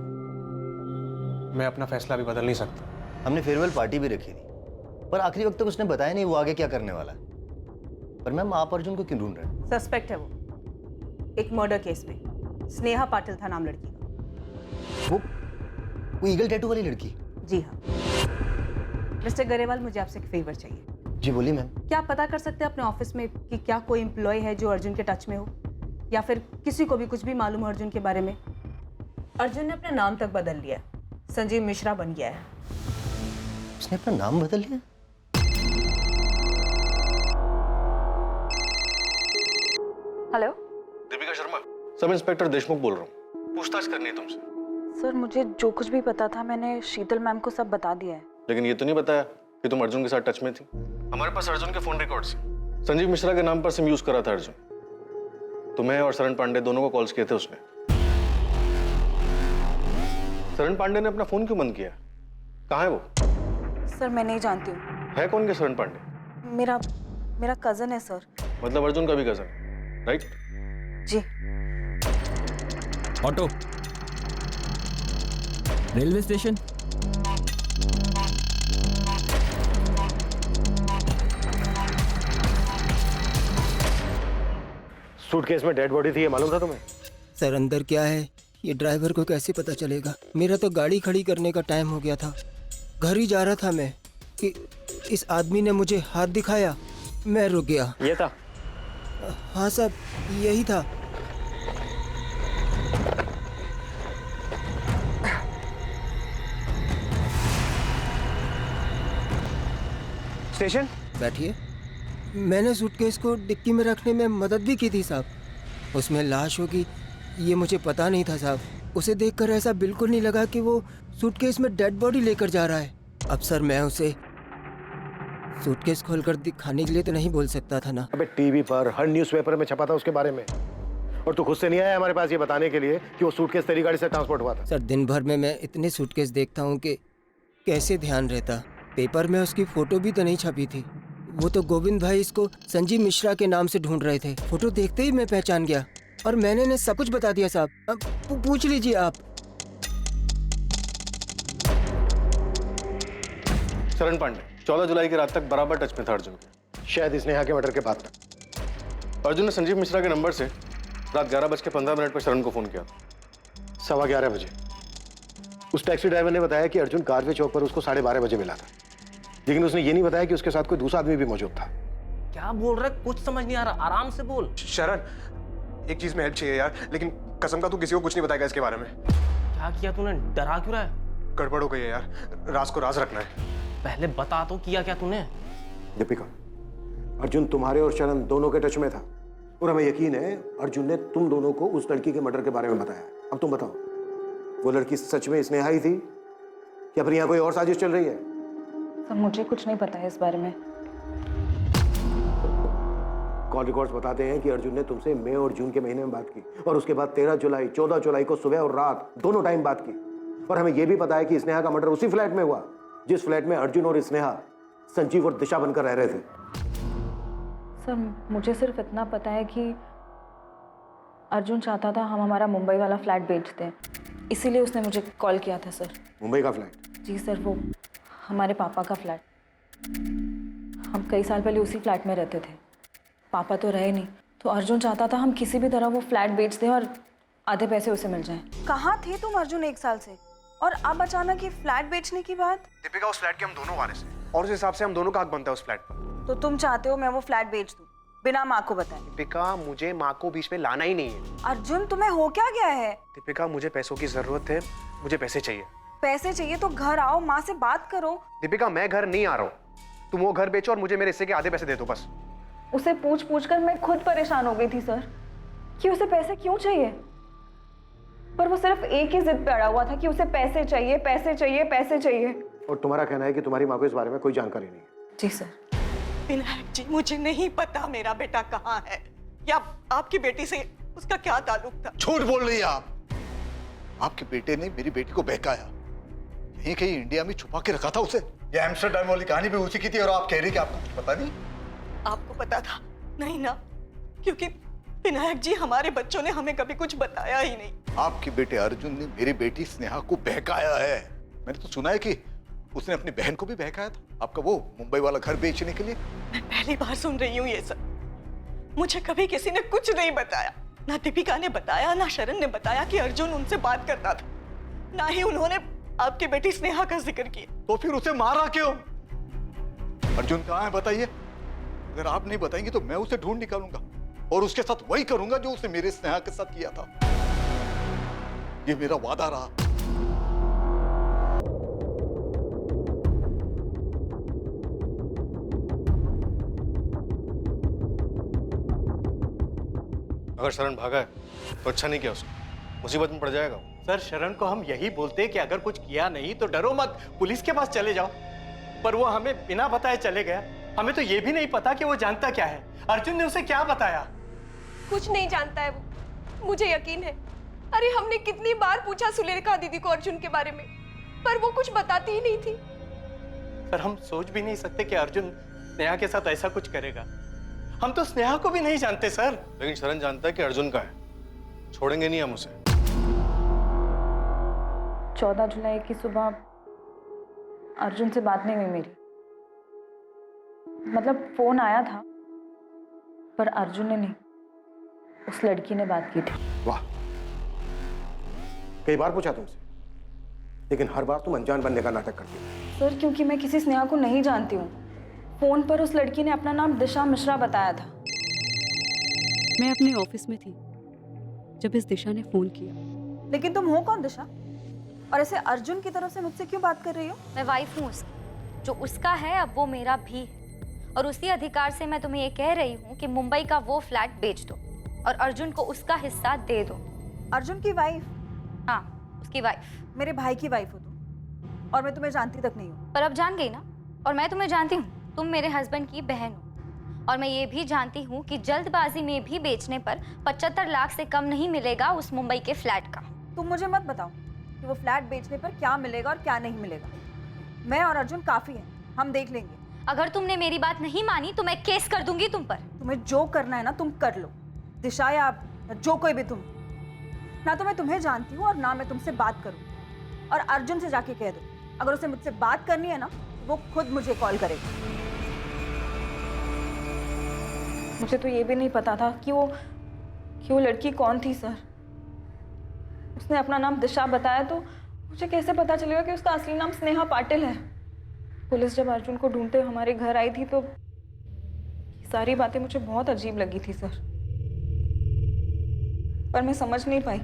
मैं अपना फैसला भी बदल नहीं सकता। हमने फेयरवेल पार्टी भी रखी थी, पर आखिरी वक्त तक उसने बताया नहीं वो आगे क्या करने वाला है। पर मैम, आप अर्जुन को क्यों ढूंढ रहे हैं? सस्पेक्ट है वो एक मर्डर केस में। स्नेहा पाटिल था नाम लड़की का। वो ईगल टैटू वाली लड़की? जी हाँ। मिस्टर गरेवाल, मुझे आपसे एक फेवर चाहिए। जी बोलिए मैम। क्या आप पता कर सकते हैं अपने ऑफिस में कि क्या कोई एम्प्लॉय है जो अर्जुन के टच में हो, या फिर किसी को भी कुछ भी मालूम हो अर्जुन के बारे में? अर्जुन ने अपना नाम तक बदल लिया, संजीव मिश्रा बन गया है। उसने अपना नाम बदल लिया? Hello, Deepika Sharma, sub inspector Deshmukh बोल रहा हूँ। पूछताछ करनी है तुमसे। सर मुझे जो कुछ भी पता था मैंने शीतल मैम को सब बता दिया है। लेकिन ये तो नहीं बताया कि तुम अर्जुन के साथ टच में थी। हमारे पास अर्जुन के फोन रिकॉर्ड्स हैं। संजीव मिश्रा के नाम पर सिम यूज करा था अर्जुन। तुम्हें और शरण पांडे दोनों को कॉल्स किए थे उसने। शरण पांडे ने अपना फोन क्यों बंद किया? कहाँ है वो? सर मैं नहीं जानती हूँ। है कौन के शरण पांडे? मेरा कजन है सर। मतलब अर्जुन का भी कजन, राइट? जी। Auto, railway station. सूटकेस में डेड बॉडी थी, ये मालूम था तुम्हें? सर अंदर क्या है ये ड्राइवर को कैसे पता चलेगा? मेरा तो गाड़ी खड़ी करने का टाइम हो गया था, घर ही जा रहा था मैं कि इस आदमी ने मुझे हाथ दिखाया, मैं रुक गया। ये था? हाँ साहब, यही था। स्टेशन बैठिए। मैंने सूटकेस को डिक्की में रखने में मदद भी की थी साहब। उसमें लाश होगी ये मुझे पता नहीं था साहब। उसे देखकर ऐसा बिल्कुल नहीं लगा कि वो सूटकेस में डेड बॉडी लेकर जा रहा है। अब सर मैं उसे सूटकेस खोलकर दिखाने के लिए तो नहीं बोल सकता था ना। अबे टीवी पर हर न्यूज़पेपर में छपा था उसके बारे में, और तू खुद से नहीं आया हमारे पास ये बताने के लिए कि वो सूटकेस तेरी गाड़ी से ट्रांसपोर्ट हुआ था। सर दिन भर में मैं इतने सूटकेस देखता हूँ कि कैसे ध्यान रहता। पेपर में उसकी फोटो भी तो नहीं छपी थी। वो तो गोविंद भाई इसको संजीव मिश्रा के नाम से ढूंढ रहे थे। फोटो देखते ही मैं पहचान गया और मैंने इन्हें सब कुछ बता दिया साहब। अब पूछ लीजिए आप। शरण पांडे 14 जुलाई की रात तक बराबर टच में था अर्जुन के। शायद स्नेहा के मर्डर के बाद तक। अर्जुन ने संजीव मिश्रा के नंबर से रात 11:15 पर शरण को फोन किया। 11:15 बजे उस टैक्सी ड्राइवर ने बताया कि अर्जुन कारवे चौक पर उसको 12:30 बजे मिला था, लेकिन उसने ये नहीं बताया कि उसके साथ कोई दूसरा आदमी भी मौजूद था। क्या बोल रहा है? कुछ समझ नहीं आ रहा, आराम से बोल। शरण, एक चीज में हेल्प चाहिए यार, लेकिन कसम का तू किसी को कुछ नहीं बताएगा इसके बारे में। क्या किया तूने? डरा क्यों रहा है? गड़बड़ हो गई है यार, राज को राज रखना है। पहले बता तो, किया क्या तूने? दीपिका, अर्जुन तुम्हारे और शरण दोनों के टच में था और हमें यकीन है अर्जुन ने तुम दोनों को उस लड़की के मर्डर के बारे में बताया। अब तुम बताओ, वो लड़की सच में स्नेहा ही थी या फिर यहाँ कोई और साजिश चल रही है? सर मुझे कुछ नहीं पता है इस बारे में। कॉल रिकॉर्ड्स बताते हैं कि अर्जुन ने तुमसे मई और जून के महीने में बात की और उसके बाद 13 जुलाई 14 जुलाई को सुबह और रात दोनों टाइम बात की। और हमें यह भी पता है कि स्नेहा का मर्डर उसी फ्लैट में हुआ जिस फ्लैट में अर्जुन और स्नेहा संजीव और दिशा बनकर रह रहे थे। सर मुझे सिर्फ इतना पता है कि अर्जुन चाहता था हम हमारा मुंबई वाला फ्लैट बेच दें, इसीलिए उसने मुझे कॉल किया था सर। मुंबई का फ्लैट? जी सर, वो हमारे पापा का फ्लैट। हम कई साल पहले उसी फ्लैट में रहते थे, पापा तो रहे नहीं, तो अर्जुन चाहता था हम किसी भी तरह वो फ्लैट बेच दें और आधे पैसे उसे मिल जाएं। कहाँ थे तुम अर्जुन 1 साल से, और अब अचानक ये फ्लैट बेचने की बात? दीपिका, उस फ्लैट के हम दोनों वारिस हैं और उस हिसाब से हम दोनों का हक बनता है उस फ्लैट पर। तो तुम चाहते हो मैं वो फ्लैट बेच दूं बिना माँ को बताए? दीपिका, मुझे माँ को बीच में लाना ही नहीं है। अर्जुन तुम्हें हो क्या गया है? दीपिका, मुझे पैसों की जरूरत है, मुझे पैसे चाहिए। पैसे चाहिए तो घर आओ, माँ से बात करो। दीपिका, मैं घर नहीं आ रहा हूँ, तुम वो घर बेचो और मुझे मेरे हिस्से के आधे पैसे दे दो बस। उसे पूछ पूछ कर मैं खुद परेशान हो गई थी सर कि उसे पैसे क्यों चाहिए, पर वो सिर्फ एक ही जिद पे अड़ा हुआ था कि उसे पैसे चाहिए, पैसे चाहिए, पैसे चाहिए। और तुम्हारा कहना है कि तुम्हारी माँ को इस बारे में कोई जानकारी नहीं है? जी सर। विनायक जी, मुझे नहीं पता मेरा बेटा कहाँ है या आपकी बेटी से उसका क्या ताल्लुक था। झूठ बोल रही है आप। आपके बेटे ने मेरी बेटी को बहकाया, यहीं कहीं इंडिया में छुपा के रखा था उसे। ये एम्स्टरडैम वाली कहानी भी उसी की थी और आप कह रही कि आपको कुछ पता नहीं? आपको पता था? नहीं ना, क्योंकि विनायक जी हमारे बच्चों ने हमें कभी कुछ बताया ही नहीं। आपके बेटे अर्जुन ने मेरी बेटी स्नेहा को बहकाया है। मैंने तो सुना है कि उसने अपनी बहन को भी बहकाया था, आपका वो मुंबई वाला घर बेचने के लिए। मैं पहली बार सुन रही हूँ ये सब। मुझे कभी किसी ने कुछ नहीं बताया, ना दीपिका ने बताया, ना शरण ने बताया कि अर्जुन उनसे बात करता था, ना ही उन्होंने आपकी बेटी स्नेहा का जिक्र किया। तो फिर उसे मारा क्यों? अर्जुन कहाँ है बताइए। अगर आप नहीं बताएंगे तो मैं उसे ढूंढ निकालूंगा और उसके साथ वही करूंगा जो उसने मेरे स्नेहा के साथ किया था। ये मेरा वादा रहा। अगर शरण भागा है तो अच्छा नहीं किया उसने, मुसीबत में पड़ जाएगा। सर, शरण को हम यही बोलते कि अगर कुछ किया नहीं तो डरो मत, पुलिस के पास चले जाओ, पर वो हमें बिना बताए चले गया। हमें तो ये भी नहीं पता कि वो जानता क्या है। अर्जुन ने उसे क्या बताया? कुछ नहीं जानता है वो, मुझे यकीन है। अरे हमने कितनी बार पूछा सुलेखा दीदी को अर्जुन के बारे में, पर वो कुछ बताती ही नहीं थी। सर, हम सोच भी नहीं सकते कि अर्जुन स्नेहा के साथ ऐसा कुछ करेगा। हम तो स्नेहा को भी नहीं जानते सर। लेकिन शरण जानता है कि अर्जुन का है, छोड़ेंगे नहीं हम उसे। 14 जुलाई की सुबह अर्जुन से बात नहीं हुई मेरी, मतलब फोन आया था पर अर्जुन ने नहीं, उस लड़की ने बात की थी। वाह, कई बार पूछा तुमसे, लेकिन हर बार तुम अनजान बनने का नाटक करती हो। सर, क्योंकि मैं किसी स्नेहा को नहीं जानती हूँ। फोन पर उस लड़की ने अपना नाम दिशा मिश्रा बताया था। मैं अपने ऑफिस में थी जब इस दिशा ने फोन किया। लेकिन तुम हो कौन दिशा, और ऐसे अर्जुन की तरफ से मुझसे क्यों बात कर रही हो? मैं वाइफ हूँ उसकी, जो उसका है अब वो मेरा भी है, और उसी अधिकार से मैं तुम्हें ये कह रही हूँ कि मुंबई का वो फ्लैट बेच दो और अर्जुन को उसका हिस्सा दे दो। अर्जुन की वाइफ? हाँ, उसकी वाइफ। मेरे भाई की वाइफ हो तुम, और मैं तुम्हें जानती तक नहीं हूँ। पर अब जान गई ना, और मैं तुम्हें जानती हूँ, तुम मेरे हस्बैंड की बहन हो, और मैं ये भी जानती हूँ कि जल्दबाजी में भी बेचने पर 75 लाख से कम नहीं मिलेगा उस मुंबई के फ्लैट का। तुम मुझे मत बताओ कि वो फ्लैट बेचने पर क्या मिलेगा और क्या नहीं मिलेगा। मैं और अर्जुन काफी हैं, हम देख लेंगे। अगर तुमने मेरी बात नहीं मानी तो मैं केस कर दूंगी तुम पर। तुम्हें जो करना है ना तुम कर लो, दिशा या जो कोई भी तुम। ना तो मैं तुम्हें जानती हूँ और ना मैं तुमसे बात करूँ। और अर्जुन से जाके कह दो, अगर उसे मुझसे बात करनी है ना वो खुद मुझे कॉल करेगा। मुझे तो ये भी नहीं पता था कि वो लड़की कौन थी सर। उसने अपना नाम दिशा बताया तो मुझे कैसे पता चलेगा कि उसका असली नाम स्नेहा पाटिल है। पुलिस जब अर्जुन को ढूंढते हमारे घर आई थी तो ये सारी बातें मुझे बहुत अजीब लगी थी सर, पर मैं समझ नहीं पाई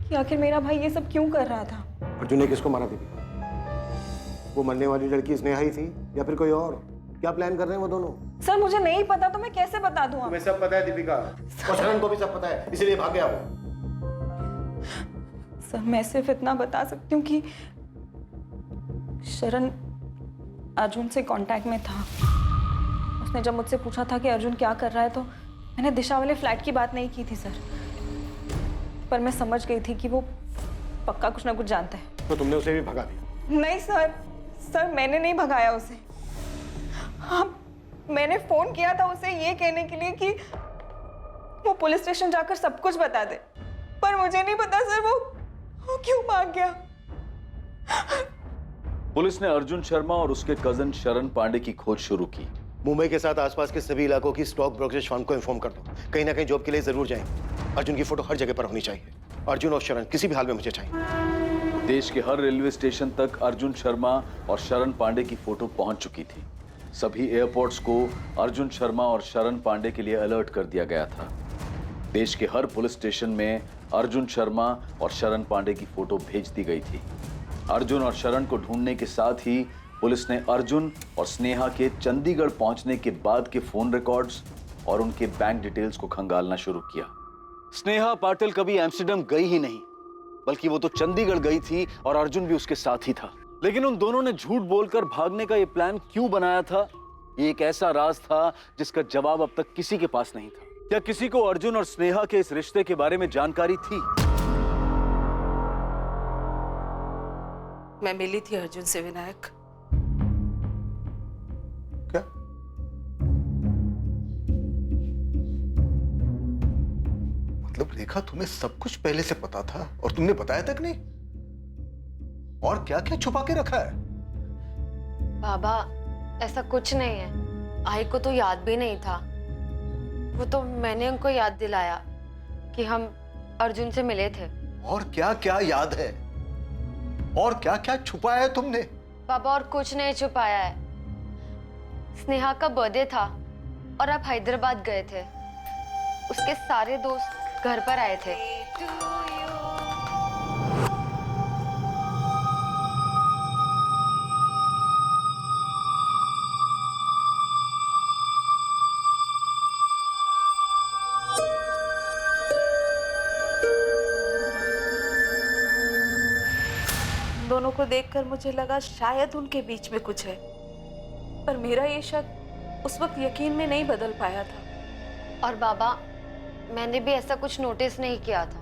कि आखिर मेरा भाई ये सब क्यों कर रहा था। अर्जुन ने किसको मारा दीपिका? वो मरने वाली लड़की स्नेहा ही थी या फिर कोई और? क्या प्लान कर रहे हैं वो दोनों? सर मुझे नहीं पता, तो मैं कैसे बता दूं? तुम्हें सब पता है दीपिका, और शरण को भी सब पता है, इसीलिए भाग गया वो। सर मैं सिर्फ इतना बता सकती हूँ कि शरण अर्जुन से कांटेक्ट में था। उसने जब मुझसे पूछा था कि अर्जुन क्या कर रहा है, तो मैंने दिशा वाले फ्लैट की बात नहीं की थी सर, पर मैं समझ गई थी कि वो पक्का कुछ ना कुछ जानता है। तो तुमने उसे भी भगा दिया? नहीं सर मैंने नहीं भगाया उसे। हाँ, मैंने फोन किया था उसे ये कहने के लिए कि वो पुलिस स्टेशन जाकर सब कुछ बता दे, पर मुझे नहीं पता सर वो क्यों भाग गया। पुलिस ने अर्जुन शर्मा और उसके कजन शरण पांडे की खोज शुरू की। मुंबई के साथ आसपास के सभी इलाकों की स्टॉक ब्रोकरेज फर्म को इन्फॉर्म कर दो, कहीं ना कहीं जॉब के लिए जरूर जाएंगे। अर्जुन की फोटो हर जगह पर होनी चाहिए। अर्जुन और शरण किसी भी हाल में मुझे चाहिए। देश के हर रेलवे स्टेशन तक अर्जुन शर्मा और शरण पांडे की फोटो पहुंच चुकी थी। सभी एयरपोर्ट्स को अर्जुन शर्मा और शरण पांडे के लिए अलर्ट कर दिया गया था। देश के हर पुलिस स्टेशन में अर्जुन शर्मा और शरण पांडे की फोटो भेज दी गई थी। अर्जुन और शरण को ढूंढने के साथ ही पुलिस ने अर्जुन और स्नेहा के चंडीगढ़ पहुंचने के बाद के फोन रिकॉर्ड्स और उनके बैंक डिटेल्स को खंगालना शुरू किया। स्नेहा पाटिल कभी एम्स्टर्डम गई ही नहीं, बल्कि वो तो चंडीगढ़ गई थी और अर्जुन भी उसके साथ ही था। लेकिन उन दोनों ने झूठ बोलकर भागने का ये प्लान क्यों बनाया था, ये एक ऐसा राज था जिसका जवाब अब तक किसी के पास नहीं था। क्या किसी को अर्जुन और स्नेहा के इस रिश्ते के बारे में जानकारी थी? मैं मिली थी अर्जुन से विनायक। क्या? मतलब रेखा, तुम्हें सब कुछ पहले से पता था और तुमने बताया तक नहीं? और क्या क्या छुपा के रखा है? बाबा ऐसा कुछ नहीं है, आई को तो याद भी नहीं था। वो तो मैंने उनको याद दिलाया कि हम अर्जुन से मिले थे। और क्या क्या याद है? और क्या क्या छुपाया है तुमने? बाबा और कुछ नहीं छुपाया है। स्नेहा का बर्थडे था और आप हैदराबाद गए थे। उसके सारे दोस्त घर पर आए थे। दोनों को देखकर मुझे लगा शायद उनके बीच में कुछ है, पर मेरा ये शक उस वक्त यकीन में नहीं बदल पाया था। और बाबा मैंने भी ऐसा कुछ नोटिस नहीं किया था।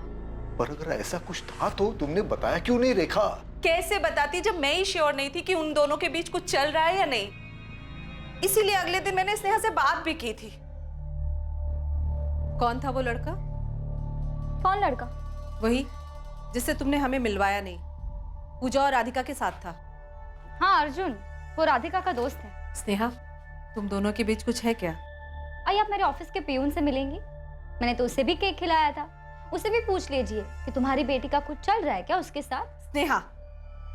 पर अगर ऐसा कुछ था तो तुमने बताया क्यों नहीं रेखा? कैसे बताती जब मैं ही श्योर नहीं थी कि उन दोनों के बीच कुछ चल रहा है या नहीं। इसीलिए अगले दिन मैंने स्नेहा से बात भी की थी। कौन था वो लड़का? कौन लड़का? वही जिससे तुमने हमें मिलवाया नहीं, पूजा और राधिका के साथ था। हाँ अर्जुन, वो राधिका का दोस्त है। स्नेहा, तुम दोनों के बीच कुछ है क्या? आइए आप मेरे ऑफिस के पियून से मिलेंगी। मैंने तो उसे भी केक खिलाया था। उसे भी पूछ लीजिए कि तुम्हारी बेटी का कुछ चल रहा है क्या उसके साथ। स्नेहा,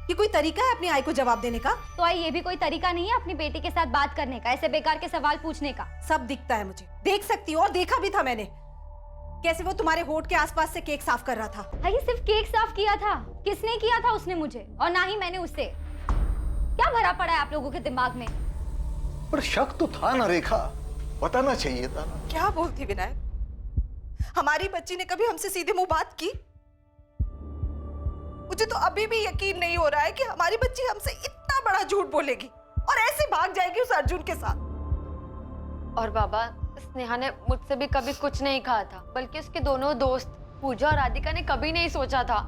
ये कोई तरीका है अपनी आई को जवाब देने का? तो आई ये भी कोई तरीका नहीं है अपनी बेटी के साथ बात करने का, ऐसे बेकार के सवाल पूछने का। सब दिखता है मुझे, देख सकती हूँ, और देखा भी था मैंने कैसे वो तुम्हारे होठ के आसपास से केक साफ कर रहा था। ये सिर्फ केक साफ किया था? किसने किया था? उसने मुझे, और ना ही मैंने उससे। क्या भरा पड़ा है आप लोगों के दिमाग में? पर शक तो था ना रेखा, बताना चाहिए था ना। क्या बोलती विनायक, हमारी बच्ची ने कभी हमसे सीधे मुंह बात की? मुझे तो अभी भी यकीन नहीं हो रहा है कि हमारी बच्ची हमसे इतना बड़ा झूठ बोलेगी और ऐसे भाग जाएगी उस अर्जुन के साथ। और बाबा स्नेहा ने मुझसे भी कभी कुछ नहीं कहा था, बल्कि उसके दोनों दोस्त पूजा और राधिका ने कभी नहीं सोचा था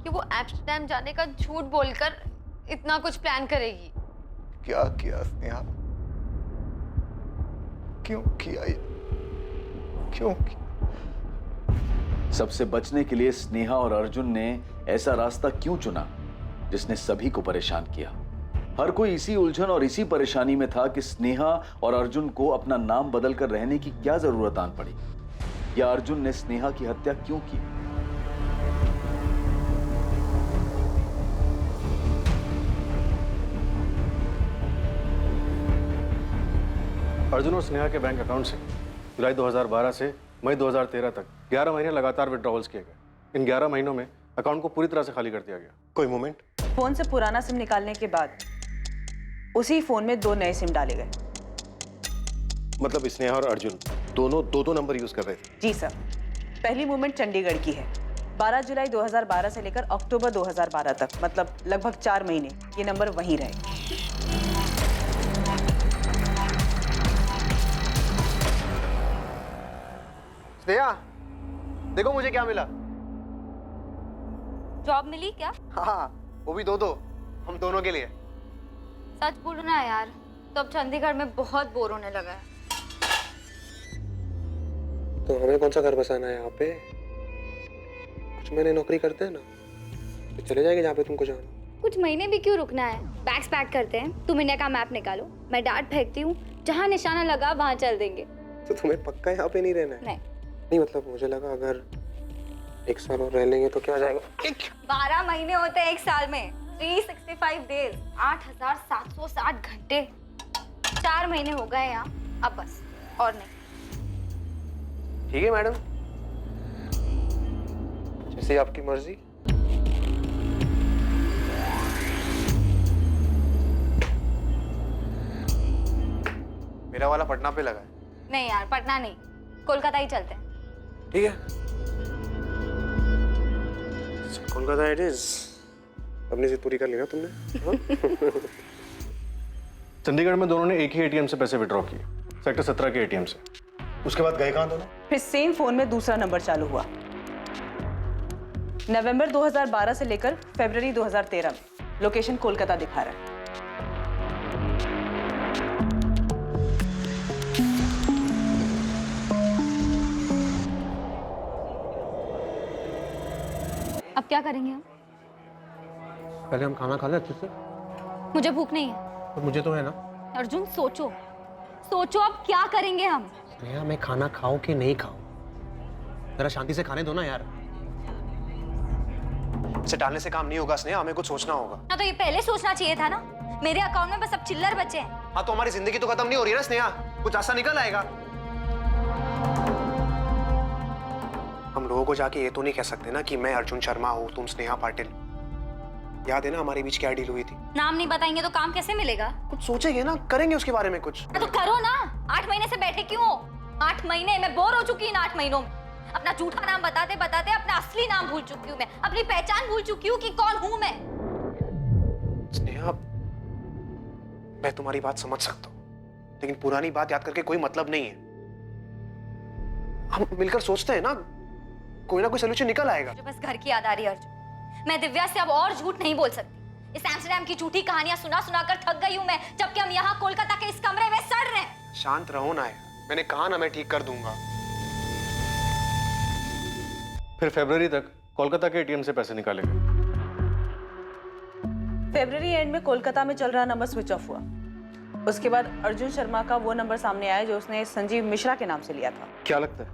कि वो एम्स्टर्डम जाने का झूठ बोलकर इतना कुछ प्लान करेगी। क्या किया स्नेहा? क्यों किया ये? क्यों किया? सबसे बचने के लिए स्नेहा और अर्जुन ने ऐसा रास्ता क्यों चुना जिसने सभी को परेशान किया? हर कोई इसी उलझन और इसी परेशानी में था कि स्नेहा और अर्जुन को अपना नाम बदलकर रहने की क्या जरूरत आन पड़ी, या अर्जुन ने स्नेहा की हत्या क्यों की? अर्जुन और स्नेहा के बैंक अकाउंट से जुलाई 2012 से मई 2013 तक 11 महीने लगातार विड्रॉवल्स किए गए। इन 11 महीनों में अकाउंट को पूरी तरह से खाली कर दिया गया। कोई मोमेंट? फोन से पुराना सिम निकालने के बाद उसी फोन में 2 नए सिम डाले गए। मतलब स्नेहा और अर्जुन दोनों दो नंबर यूज कर रहे थे? जी सर। पहली मूवमेंट चंडीगढ़ की है। 12 जुलाई 2012 से लेकर अक्टूबर 2012 तक, मतलब लगभग 4 महीने ये नंबर वहीं रहे। स्नेहा, देखो मुझे क्या मिला। जॉब मिली क्या? हाँ, वो भी दो हम दोनों के लिए। सच बोलो ना यार, तो अब चंडीगढ़ में बहुत बोर होने लगा है। तो हमें कौन सा घर बसाना है यहाँ पे? कुछ महीने नौकरी करते हैं ना, तो चले जाएंगे जहाँ पे तुमको जाना। कुछ महीने भी क्यों रुकना है? बैग्स पैक करते हैं, तुम इंडिया का मैप निकालो, मैं डार्ट फेंकती हूँ, जहाँ निशाना लगा वहाँ चल देंगे। तो तुम्हें पक्का यहाँ पे नहीं रहना है? नहीं मतलब मुझे लगा अगर 1 साल और रह लेंगे तो क्या हो जाएगा? 12 महीने होते हैं 1 साल में, 365 डेज, 8760 घंटे। 4 महीने हो गए यहाँ, अब बस और नहीं। ठीक है मैडम, जैसे आपकी मर्जी। मेरा वाला पटना पे लगा है। नहीं यार, पटना नहीं, कोलकाता ही चलते हैं। ठीक है, कोलकाता इट इज। अपनी जिद पूरी कर ली ना तुमने? चंडीगढ़ में दोनों ने एक ही एटीएम से पैसे विड्रॉ किए, सेक्टर 17 के एटीएम से। उसके बाद गए कहाँ दोनों? फिर सेम फोन में दूसरा नंबर चालू हुआ। नवंबर 2012 से लेकर फरवरी 2013 में लोकेशन कोलकाता दिखा रहा है। अब क्या करेंगे हम? पहले हम खाना खा लें अच्छे से। मुझे भूख नहीं है। और मुझे तो है ना। अर्जुन सोचो, सोचो अब क्या करेंगे हम? स्नेहा, मैं खाना खाऊं कि नहीं खाऊं, जरा शांति से खाने दो ना यार। इसे टालने से काम नहीं होगा स्नेहा, हमें कुछ सोचना होगा। ना तो ये पहले सोचना चाहिए था ना। मेरे अकाउंट में बस अब चिल्लर बचे हैं। हाँ तो हमारी जिंदगी तो खत्म नहीं हो रही है ना स्नेहा, कुछ ऐसा निकल आएगा। हम लोगों को जाके ये तो नहीं कह सकते ना कि मैं अर्जुन शर्मा हूँ, तुम स्नेहा पाटिल। याद है ना हमारे बीच क्या डील हुई थी? नाम नहीं बताएंगे तो काम कैसे मिलेगा? कुछ सोचेंगे ना, करेंगे उसके बारे में कुछ। तो करो ना। 8 महीने से बैठे क्यों हो? 8 महीने मैं बोर हो चुकी हूँ। 8 महीनों में अपना झूठा नाम बताते बताते अपना असली नाम भूल चुकी हूँ मैं, अपनी पहचान भूल चुकी हूँ कि कौन हूँ मैं। स्नेहा, मैं तुम्हारी बात समझ सकता हूँ, लेकिन पुरानी बात याद करके कोई मतलब नहीं है। हम मिलकर सोचते हैं ना, कोई ना कोई सोल्यूशन निकल आएगा। मुझे बस घर की याद आ रही है अर्जुन। मैं दिव्या से अब और झूठ नहीं बोल सकती। इस एम्स्टरडैम की झूठी कहानियां सुना सुना कर थक गई हूँ मैं, जबकि हम यहाँ कोलकाता के इस कमरे में सड़ रहे हैं। शांत रहो ना यार, मैंने कहा ना मैं ठीक कर दूंगा। फिर फरवरी तक कोलकाता के एटीएम से पैसे निकाले गए। फरवरी एंड में कोलकाता में चल रहा नंबर स्विच ऑफ हुआ। उसके बाद अर्जुन शर्मा का वो नंबर सामने आया जो उसने संजीव मिश्रा के नाम से लिया था। क्या लगता है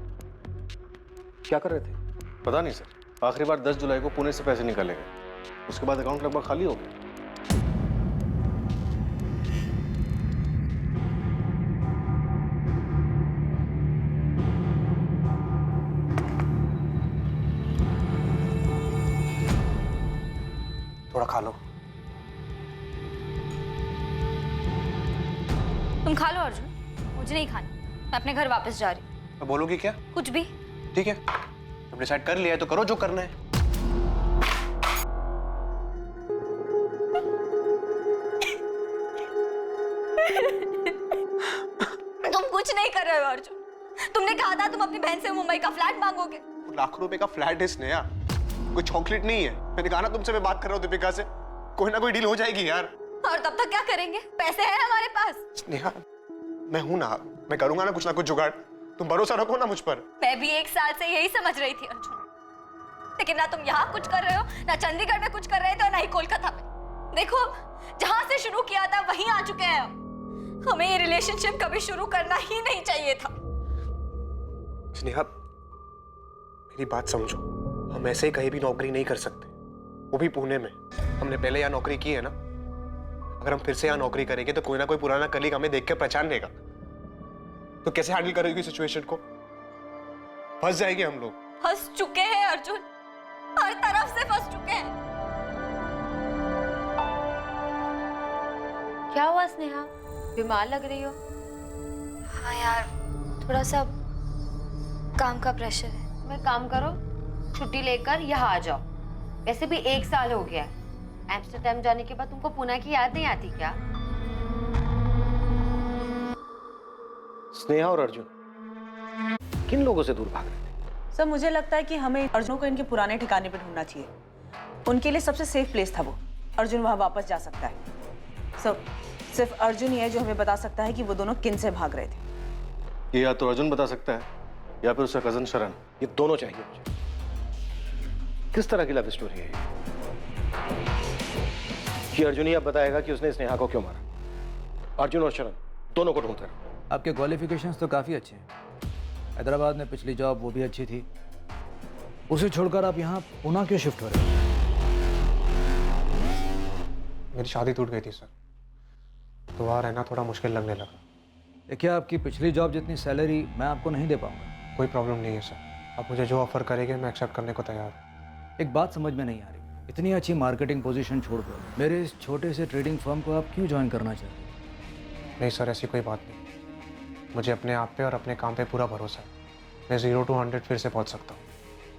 क्या कर रहे थे? पता नहीं सर, आखिरी बार 10 जुलाई को पुणे से पैसे निकाले गए, उसके बाद अकाउंट लगभग खाली हो गया। थोड़ा खा लो। तुम खा लो अर्जुन, मुझे नहीं खाना। मैं अपने घर वापस जा रही हूँ। तो बोलोगी क्या? कुछ भी। ठीक है, तुम डिसाइड कर लिया है तो करो जो करना है। तुम कुछ नहीं कर रहे हो अर्जुन। तुमने कहा था तुम अपनी बहन से मुंबई का फ्लैट मांगोगे। लाखों रुपए का फ्लैट है स्नेहा, कोई चॉकलेट नहीं है। मैंने कहा ना तुमसे, मैं बात कर रहा हूँ दीपिका से, कोई ना कोई डील हो जाएगी यार। और तब तक क्या करेंगे? पैसे हैं हमारे पास। स्नेहा, मैं हूं ना, मैं करूंगा ना कुछ जुगाड़। तुम भरोसा रखो ना मुझ पर। मैं भी 1 साल से यही समझ रही थी अर्जुन, लेकिन ना तुम यहाँ कुछ कर रहे हो, ना चंडीगढ़ में कुछ कर रहे थे, ना ही कोलकाता में। देखो, जहां से शुरू किया था वहीं आ चुके हैं हम। हमें ये रिलेशनशिप कभी शुरू करना ही नहीं चाहिए था। स्नेहा, मेरी बात समझो, हम ऐसे ही कहीं भी नौकरी नहीं कर सकते, वो भी पुणे में। हमने पहले यहाँ नौकरी की है ना, अगर हम फिर से यहाँ नौकरी करेंगे तो कोई ना कोई पुराना कलीग हमें देख के पहचान लेगा। तो कैसे हैंडल करेगी सिचुएशन को? फंस जाएंगे हम लोग। फंस चुके हैं अर्जुन, हर तरफ से फंस चुके हैं। क्या हुआ स्नेहा, बीमार लग रही हो? हाँ यार, थोड़ा सा काम का प्रेशर है। तुम एक काम करो, छुट्टी लेकर यहाँ आ जाओ। वैसे भी 1 साल हो गया है। एम्स्टर्डम जाने के बाद तुमको पुणे की याद नहीं आती क्या? स्नेहा और अर्जुन किन लोगों से दूर भाग रहे थे? सर मुझे लगता है कि हमें अर्जुन को इनके पुराने ठिकाने पे ढूंढना चाहिए। उनके लिए सबसे सेफ प्लेस था वो। अर्जुन वहां वापस जा सकता है। सर सिर्फ अर्जुन ही है जो हमें बता सकता है कि वो दोनों किन से भाग रहे थे। ये या तो अर्जुन बता सकता है या फिर उसका कजन शरण। ये दोनों चाहिए मुझे। किस तरह की लव स्टोरी है ये? कि अर्जुन ही अब बताएगा कि उसने स्नेहा को क्यों मारा। अर्जुन और शरण दोनों को ढूंढते रहो। आपके क्वालिफिकेशंस तो काफ़ी अच्छे हैं। हैदराबाद में पिछली जॉब वो भी अच्छी थी, उसे छोड़कर आप यहाँ पुणे क्यों शिफ्ट हो रहे हो? मेरी शादी टूट गई थी सर, तो वहाँ रहना थोड़ा मुश्किल लगने लगा। देखिए आपकी पिछली जॉब जितनी सैलरी मैं आपको नहीं दे पाऊंगा। कोई प्रॉब्लम नहीं है सर, आप मुझे जो ऑफर करेंगे मैं एक्सेप्ट करने को तैयार हूँ। एक बात समझ में नहीं आ रही, इतनी अच्छी मार्केटिंग पोजीशन छोड़कर मेरे इस छोटे से ट्रेडिंग फर्म को आप क्यों ज्वाइन करना चाहते हैं? नहीं सर, ऐसी कोई बात नहीं। मुझे अपने आप पे और अपने काम पे पूरा भरोसा है। मैं 0 to 100 फिर से पहुंच सकता हूँ।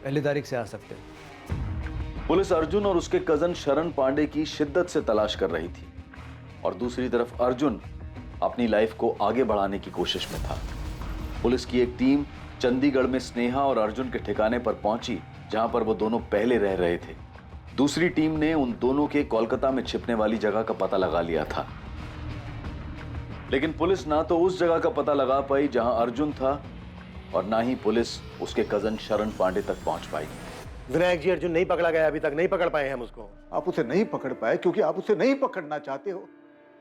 पहली तारीख से आ सकते हैं। पुलिस अर्जुन और उसके कजन शरण पांडे की शिद्दत से तलाश कर रही थी और दूसरी तरफ अर्जुन अपनी लाइफ को आगे बढ़ाने की कोशिश में था। पुलिस की एक टीम चंडीगढ़ में स्नेहा और अर्जुन के ठिकाने पर पहुंची जहां पर वो दोनों पहले रह रहे थे। दूसरी टीम ने उन दोनों के कोलकाता में छिपने वाली जगह का पता लगा लिया था, लेकिन पुलिस ना तो उस जगह का पता लगा पाई जहां अर्जुन था और ना ही पुलिस उसके कजन शरण पांडे तक पहुंच पाई। विनायक जी, अर्जुन नहीं पकड़ा गया, अभी तक नहीं पकड़ पाए हम उसको। आप उसे नहीं पकड़ पाए क्योंकि आप उसे नहीं पकड़ना चाहते हो।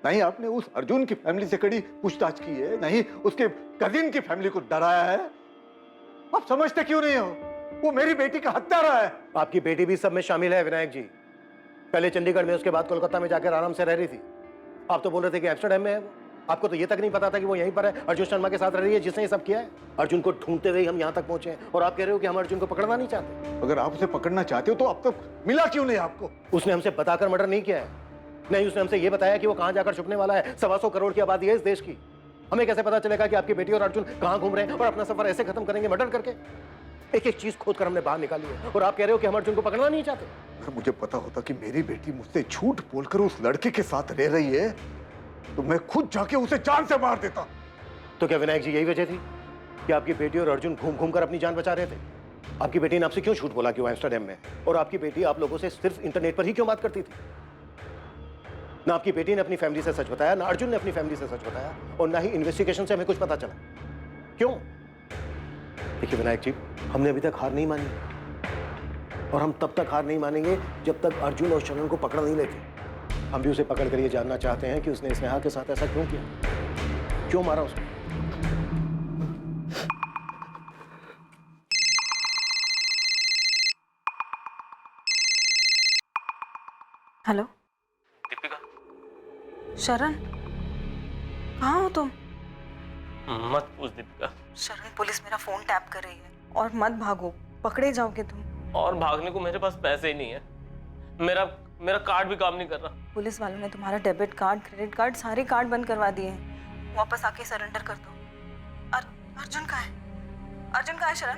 नहीं आपने उस अर्जुन की फैमिली से कड़ी पूछताछ की है, नहीं उसके कजिन की फैमिली को डराया है। आप समझते क्यों नहीं हो? वो मेरी बेटी का हत्यारा है। आपकी बेटी भी सब में शामिल है विनायक जी। पहले चंडीगढ़ में, उसके बाद कोलकाता में जाकर आराम से रह रही थी। आप तो बोल रहे थे कि एम्स्टर्डम में है वो। आपको तो ये तक नहीं पता था कि वो यहीं पर है, अर्जुन शर्मा के साथ रह रही है जिसने ये सब किया है। अर्जुन को ढूंढते हुए हम यहाँ तक पहुंचे हैं और आप कह रहे हो कि हम अर्जुन को पकड़ना नहीं चाहते। अगर आप उसे पकड़ना चाहते हो तो अब तक मिला क्यों नहीं आपको? उसने हमसे बताकर मर्डर नहीं किया है, नहीं उसने हमसे ये बताया कि वो कहाँ जाकर छुपने वाला है। 125 करोड़ की आबादी है इस देश की। हमें कैसे पता चलेगा कि आपकी बेटी और अर्जुन कहाँ घूम रहे हैं और अपना सफर ऐसे खत्म करेंगे मर्डर करके? एक एक चीज खोद कर हमने बाहर निकाली है और आप कह रहे हो कि हम अर्जुन को पकड़ना नहीं चाहते। अगर मुझे पता होता कि मेरी बेटी मुझसे झूठ बोलकर उस लड़के के साथ रह रही है तो मैं खुद जाके उसे जान से मार देता। तो क्या विनायक जी यही वजह थी कि आपकी बेटी और अर्जुन घूम घूम कर अपनी जान बचा रहे थे? आपकी बेटी ने आपसे क्यों झूठ बोला कि वो एम्स्टर्डम में, और आपकी बेटी आप लोगों से सिर्फ इंटरनेट पर ही क्यों बात करती थी? ना आपकी बेटी ने अपनी फैमिली से सच बताया, ना अर्जुन ने अपनी फैमिली से सच बताया, और ना ही इन्वेस्टिगेशन से हमें कुछ पता चला। क्यों? देखिए विनायक जी, हमने अभी तक हार नहीं मानी और हम तब तक हार नहीं मानेंगे जब तक अर्जुन और शरण को पकड़ नहीं लेते। हम भी उसे पकड़ कर ये जानना चाहते हैं कि उसने स्नेहा के साथ ऐसा क्यों किया, क्यों मारा उसको। हेलो दीपिका। शरण, कहाँ हो तुम? मत पूछ दीपिका। शरण, पुलिस मेरा फोन टैप कर रही है और मत भागो, पकड़े जाओगे तुम। और भागने को मेरे पास पैसे ही नहीं है। मेरा कार्ड भी काम नहीं कर रहा। पुलिस वालों ने तुम्हारा डेबिट कार्ड, क्रेडिट कार्ड, सारे कार्ड बंद करवा दिए हैं। वापस आके सरेंडर कर दो। अर्जुन कहाँ है? अर्जुन कहाँ है शरण?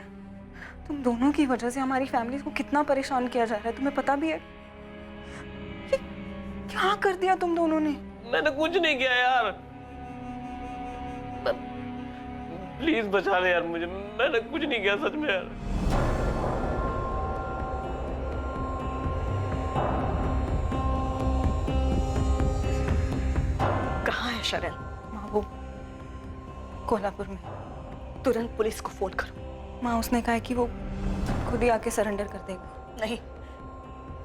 तुम दोनों की वजह से हमारी फैमिली को कितना परेशान किया जा रहा है, तुम्हें पता भी है? ये क्या कर दिया तुम दोनों ने? मैंने कुछ नहीं किया यार, प्लीज बचा ले यार मुझे। मैंने कुछ नहीं किया सच में यार। कहाँ है शरण? माँ वो कोल्हापुर में। तुरंत पुलिस को फोन करो। माँ उसने कहा है कि वो खुद ही आके सरेंडर कर देगा। नहीं,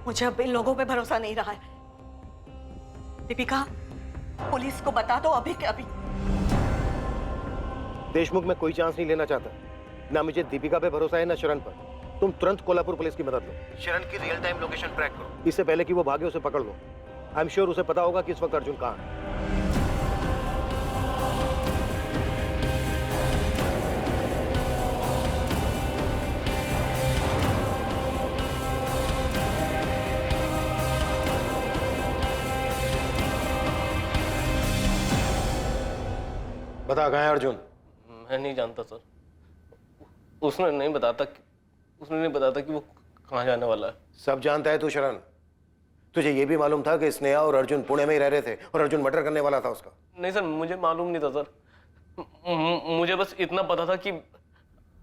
मुझे अब इन लोगों पे भरोसा नहीं रहा है। दीपिका, पुलिस को बता दो अभी के अभी। देशमुख में कोई चांस नहीं लेना चाहता। ना मुझे दीपिका पे भरोसा है ना शरण पर। तुम तुरंत कोल्हापुर पुलिस की मदद लो। शरण की रियल टाइम लोकेशन ट्रैक करो, इससे पहले कि वो भागे उसे पकड़ लो। आई एम श्योर उसे पता होगा कि इस वक्त अर्जुन कहाँ है। बता कहाँ है अर्जुन? मैं नहीं जानता सर। उसने नहीं बताता कि वो कहाँ जाने वाला है। सब जानता है तू शरण। तुझे ये भी मालूम था कि स्नेहा और अर्जुन पुणे में ही रह रहे थे और अर्जुन मर्डर करने वाला था उसका? नहीं सर, मुझे मालूम नहीं था सर। मुझे बस इतना पता था कि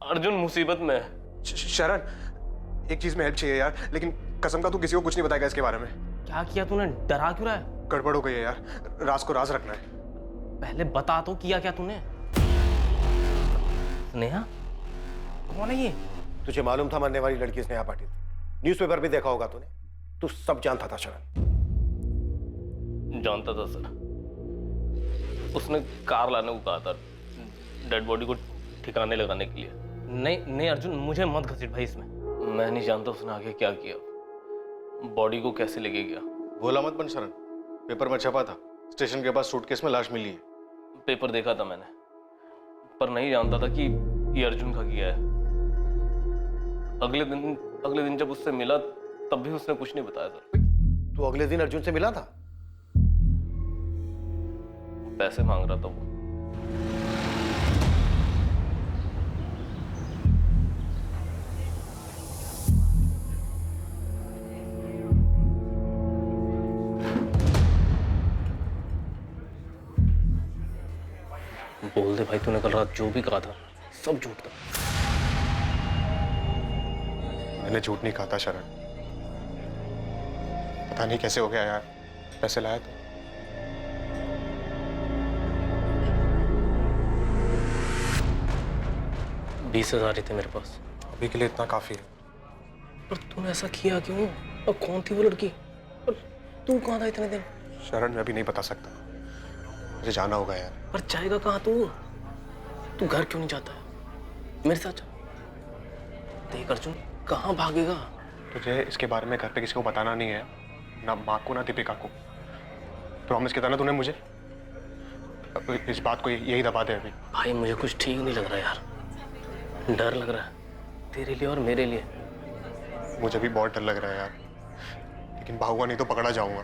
अर्जुन मुसीबत में है। शरण, एक चीज में हेल्प चाहिए यार, लेकिन कसम का तू किसी को कुछ नहीं बताएगा इसके बारे में। क्या किया तूने? डरा क्यों रहा है? गड़बड़ हो गई है यार, राज को राज रखना है। पहले बता तो, किया क्या तूने? स्नेहा कौन है ये? तुझे मालूम था मरने वाली लड़की स्नेहा पाटिल? न्यूज़पेपर भी देखा होगा तूने। तू सब जानता था शरण। जानता था सर। उसने कार लाने को कहा था डेड बॉडी को ठिकाने लगाने के लिए। नहीं अर्जुन, मुझे मत घसीट भाई इसमें। मैं नहीं जानता उसने आगे क्या किया, बॉडी को कैसे लेके गया। भोला मत बन शरण, पेपर में छपा था स्टेशन के पास सूटकेस में लाश मिली है। पेपर देखा था मैंने, पर नहीं जानता था कि ये अर्जुन का किया है। अगले दिन जब उससे मिला तब भी उसने कुछ नहीं बताया सर। तू अगले दिन अर्जुन से मिला था? पैसे मांग रहा था वो। बोल दे भाई, तूने कल रात जो भी कहा था सब झूठ था। मैंने झूठ नहीं कहा था शरण। पता नहीं कैसे हो गया यार, पैसे लाया तो। 20,000 ही थे मेरे पास। अभी के लिए इतना काफी है। पर तूने ऐसा किया क्यों? और कौन थी वो लड़की? और तू कहाँ था इतने दिन? शरण, मैं अभी नहीं बता सकता, मुझे जाना होगा यार। पर जाएगा कहाँ तू? तू घर क्यों नहीं जाता है? मेरे साथ चल। देख अर्जुन, कहाँ भागेगा? तुझे इसके बारे में घर पे किसी को बताना नहीं है, ना माँ को ना दीपिका को। प्रॉमिस किया था ना तूने मुझे। इस बात को यही दबा दे अभी। भाई मुझे कुछ ठीक नहीं लग रहा यार, डर लग रहा है तेरे लिए और मेरे लिए। मुझे भी बहुत डर लग रहा है यार, लेकिन भागूंगा नहीं तो पकड़ा जाऊंगा।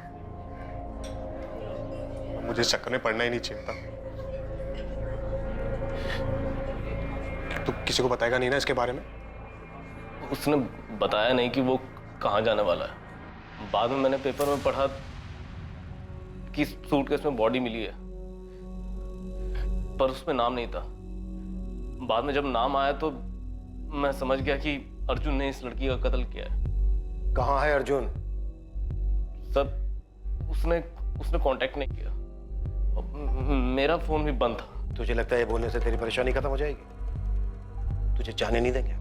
मुझे इस चक्कर में पड़ना ही नहीं चाहिए था। तू किसी को बताएगा नहीं ना इसके बारे में? उसने बताया नहीं कि वो कहाँ जाने वाला है। बाद में मैंने पेपर में पढ़ा कि सूटकेस में बॉडी मिली है, पर उसमें नाम नहीं था। बाद में जब नाम आया तो मैं समझ गया कि अर्जुन ने इस लड़की का कत्ल किया है। कहाँ है अर्जुन? सर, उसने कांटेक्ट नहीं किया। मेरा फोन भी बंद था। तुझे लगता है ये बोलने से तेरी परेशानी खत्म हो जाएगी? तुझे जाने नहीं देंगे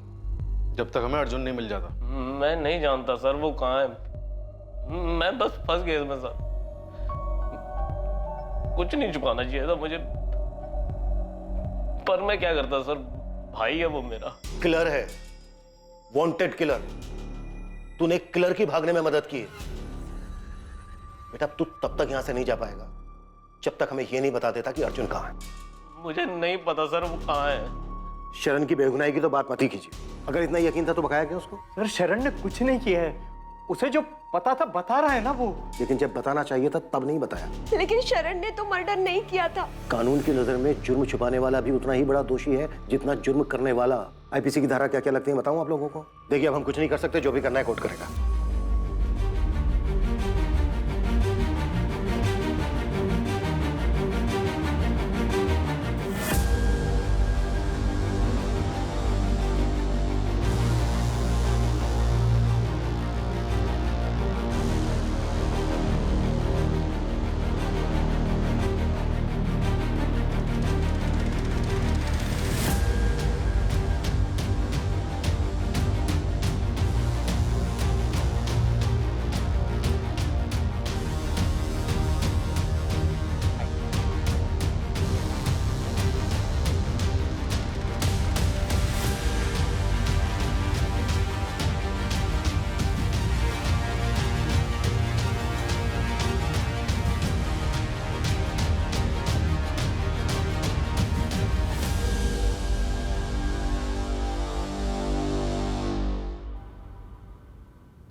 जब तक हमें अर्जुन नहीं मिल जाता। मैं नहीं जानता सर वो कहाँ है। मैं बस फंस गया इसमें सर। कुछ नहीं छुपाना चाहिए था मुझे, पर मैं क्या करता सर? भाई है वो मेरा। किलर है, वांटेड किलर। तूने किलर की भागने में मदद की है। बेटा तू तब तक यहां से नहीं जा पाएगा जब तक हमें यह नहीं बता देता कि अर्जुन कहाँ है। मुझे नहीं पता सर वो कहाँ है। शरण की बेगुनाही की तो बात मत ही कीजिए। अगर इतना यकीन था तो बकाया क्यों उसको? सर शरण ने कुछ नहीं किया है, उसे जो पता था बता रहा है ना वो। लेकिन जब बताना चाहिए था तब नहीं बताया। लेकिन शरण ने तो मर्डर नहीं किया था। कानून की नजर में जुर्म छुपाने वाला भी उतना ही बड़ा दोषी है जितना जुर्म करने वाला। आईपीसी की धारा क्या क्या लगती है बताऊं आप लोगों को? देखिए अब हम कुछ नहीं कर सकते, जो भी करना है कोर्ट करेगा।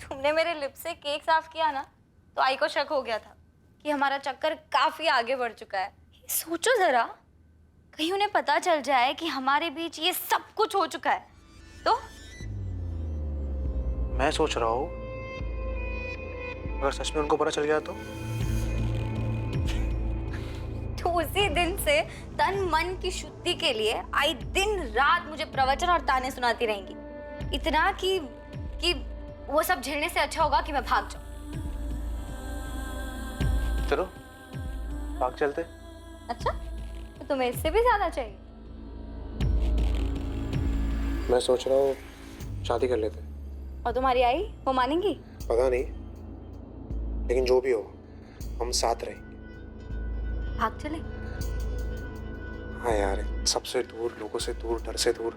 तुमने मेरे लिप से केक साफ किया ना, तो आई को शक हो गया था कि हमारा चक्कर काफी आगे बढ़ चुका है। सोचो जरा, कहीं उन्हें पता चल जाए कि हमारे बीच ये सब कुछ हो चुका है तो? मैं सोच रहा हूँ अगर सच में उनको पता चल गया तो उसी दिन से तन मन की शुद्धि के लिए आई दिन रात मुझे प्रवचन और ताने सुनाती रहेंगी। इतना कि वो सब झेलने से अच्छा होगा कि मैं भाग जाऊं। चलो भाग चलते। अच्छा, तो तुम्हें इससे भी ज्यादा चाहिए? मैं सोच रहा हूँ शादी कर लेते। और तुम्हारी आई वो मानेंगी? पता नहीं, लेकिन जो भी हो हम साथ रहेंगे। भाग चले? हाँ यार, सबसे दूर, लोगों से दूर, डर से दूर,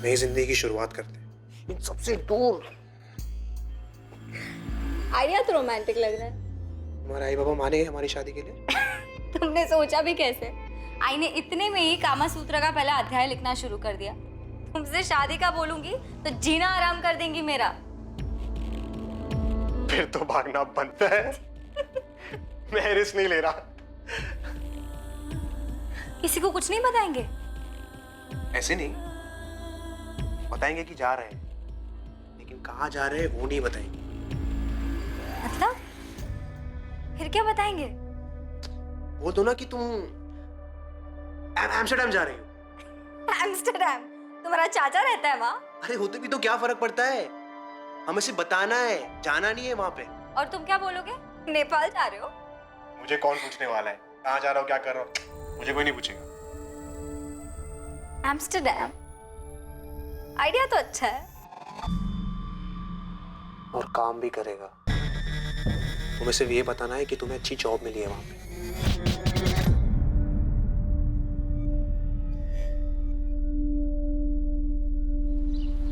नई जिंदगी की शुरुआत करते हैं इन सबसे दूर। आइडिया तो रोमांटिक लग रहा है। हमारे आई बाबा मानेंगे हमारी शादी के लिए? तुमने सोचा भी कैसे? आई ने इतने में ही कामा सूत्र का पहला अध्याय लिखना शुरू कर दिया। तुमसे शादी का बोलूंगी तो जीना आराम कर देंगी मेरा। फिर तो भागना बनता है। मैं रिस्क नहीं ले रहा। किसी को कुछ नहीं बताएंगे? ऐसे नहीं, बताएंगे कि जा रहे हैं, लेकिन कहाँ जा रहे हैं वो नहीं बताएंगे। मतलब फिर क्या बताएंगे? बोल दो ना कि तुम एम्स्टर्डम जा रही हो। एम्स्टर्डम? तुम्हारा चाचा रहता है वहाँ? अरे होते भी तो क्या फर्क पड़ता है, हमें सिर्फ बताना है, जाना नहीं है वहाँ पे। और तुम क्या बोलोगे? नेपाल जा रहे हो? मुझे कौन पूछने वाला है कहाँ जा रहा हो, क्या कर रहा हो? मुझे कोई नहीं पूछेगा। एम्स्टर्डम आइडिया तो अच्छा है और काम भी करेगा। तुम्हें सिर्फ ये बताना है कि तुम्हें अच्छी जॉब मिली है वहां पे।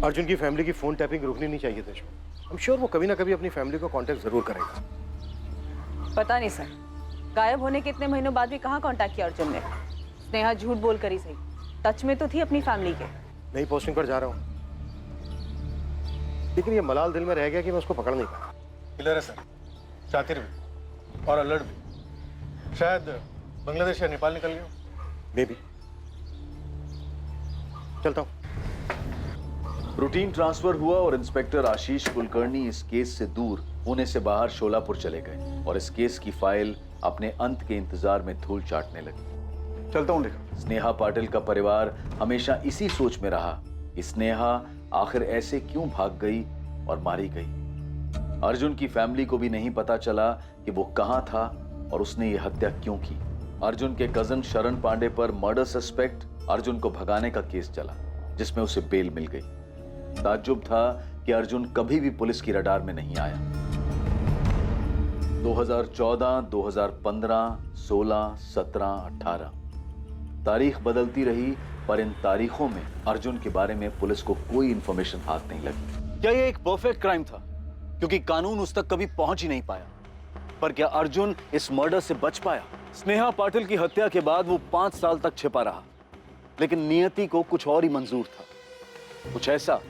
अर्जुन की फैमिली की फोन टैपिंग रुकनी नहीं चाहिए थी। आई एम श्योर वो कभी ना कभी अपनी फैमिली को कांटेक्ट जरूर करेगा। पता नहीं सर, गायब होने के इतने महीनों बाद भी कहाँ कांटेक्ट किया अर्जुन ने। स्नेहा झूठ बोल कर ही सही, टच में तो थी अपनी फैमिली के। नई पोस्टिंग पर जा रहा हूँ, लेकिन ये मलाल दिल में रह गया कि मैं उसको पकड़ नहीं पाया। क्लियर है सर, शातिर भी और अलर्ट भी। शायद बांग्लादेश या नेपाल निकल गया। May be. चलता हूँ। रूटीन ट्रांसफर हुआ और इंस्पेक्टर आशीष कुलकर्णी इस केस से दूर पुणे से बाहर शोलापुर चले गए और इस केस की फाइल अपने अंत के इंतजार में धूल चाटने लगी। चलता हूँ लेकर। स्नेहा पाटिल का परिवार हमेशा इसी सोच में रहा कि स्नेहा आखिर ऐसे क्यों भाग गई और मारी गई। अर्जुन की फैमिली को भी नहीं पता चला कि वो कहां था और उसने ये हत्या क्यों की। अर्जुन के कजन शरण पांडे पर मर्डर सस्पेक्ट अर्जुन को भगाने का केस चला, जिसमें उसे बेल मिल गई। ताज्जुब था कि अर्जुन कभी भी पुलिस की रडार में नहीं आया। 2014, 2015, 16, 17, 18 तारीख बदलती रही, पर इन तारीखों में अर्जुन के बारे में पुलिस को कोई इंफॉर्मेशन हाथ नहीं लगी। क्या यह एक परफेक्ट क्राइम था क्योंकि कानून उस तक कभी पहुंच ही नहीं पाया? पर क्या अर्जुन इस मर्डर से बच पाया? स्नेहा पाटिल की हत्या के बाद वो 5 साल तक छिपा रहा, लेकिन नियति को कुछ और ही मंजूर था, कुछ ऐसा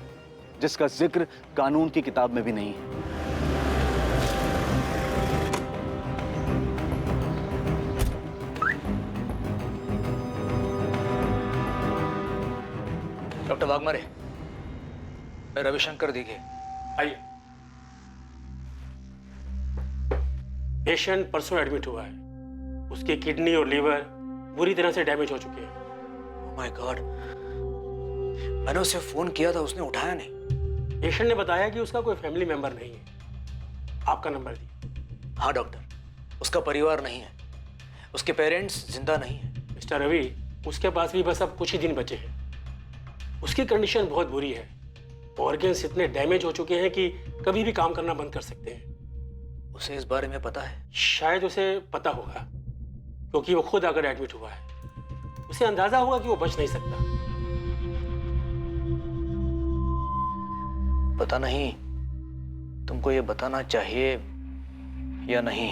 जिसका जिक्र कानून की किताब में भी नहीं है। डॉक्टर वाघमारे, मैं रविशंकर दिघे। आइए। पेशेंट परसों एडमिट हुआ है। उसकी किडनी और लीवर बुरी तरह से डैमेज हो चुके हैं। ओह माय गॉड, मैंने उसे फोन किया था, उसने उठाया नहीं। पेशेंट ने बताया कि उसका कोई फैमिली मेंबर नहीं है। आपका नंबर दिया। हाँ डॉक्टर, उसका परिवार नहीं है, उसके पेरेंट्स जिंदा नहीं है। मिस्टर रवि, उसके पास भी बस अब कुछ ही दिन बचे हैं। उसकी कंडीशन बहुत बुरी है। ऑर्गन्स इतने डैमेज हो चुके हैं कि कभी भी काम करना बंद कर सकते हैं। उसे इस बारे में पता है? शायद उसे पता होगा, क्योंकि वो खुद अगर एडमिट हुआ है। उसे अंदाजा होगा कि वो बच नहीं सकता। पता नहीं तुमको ये बताना चाहिए या नहीं।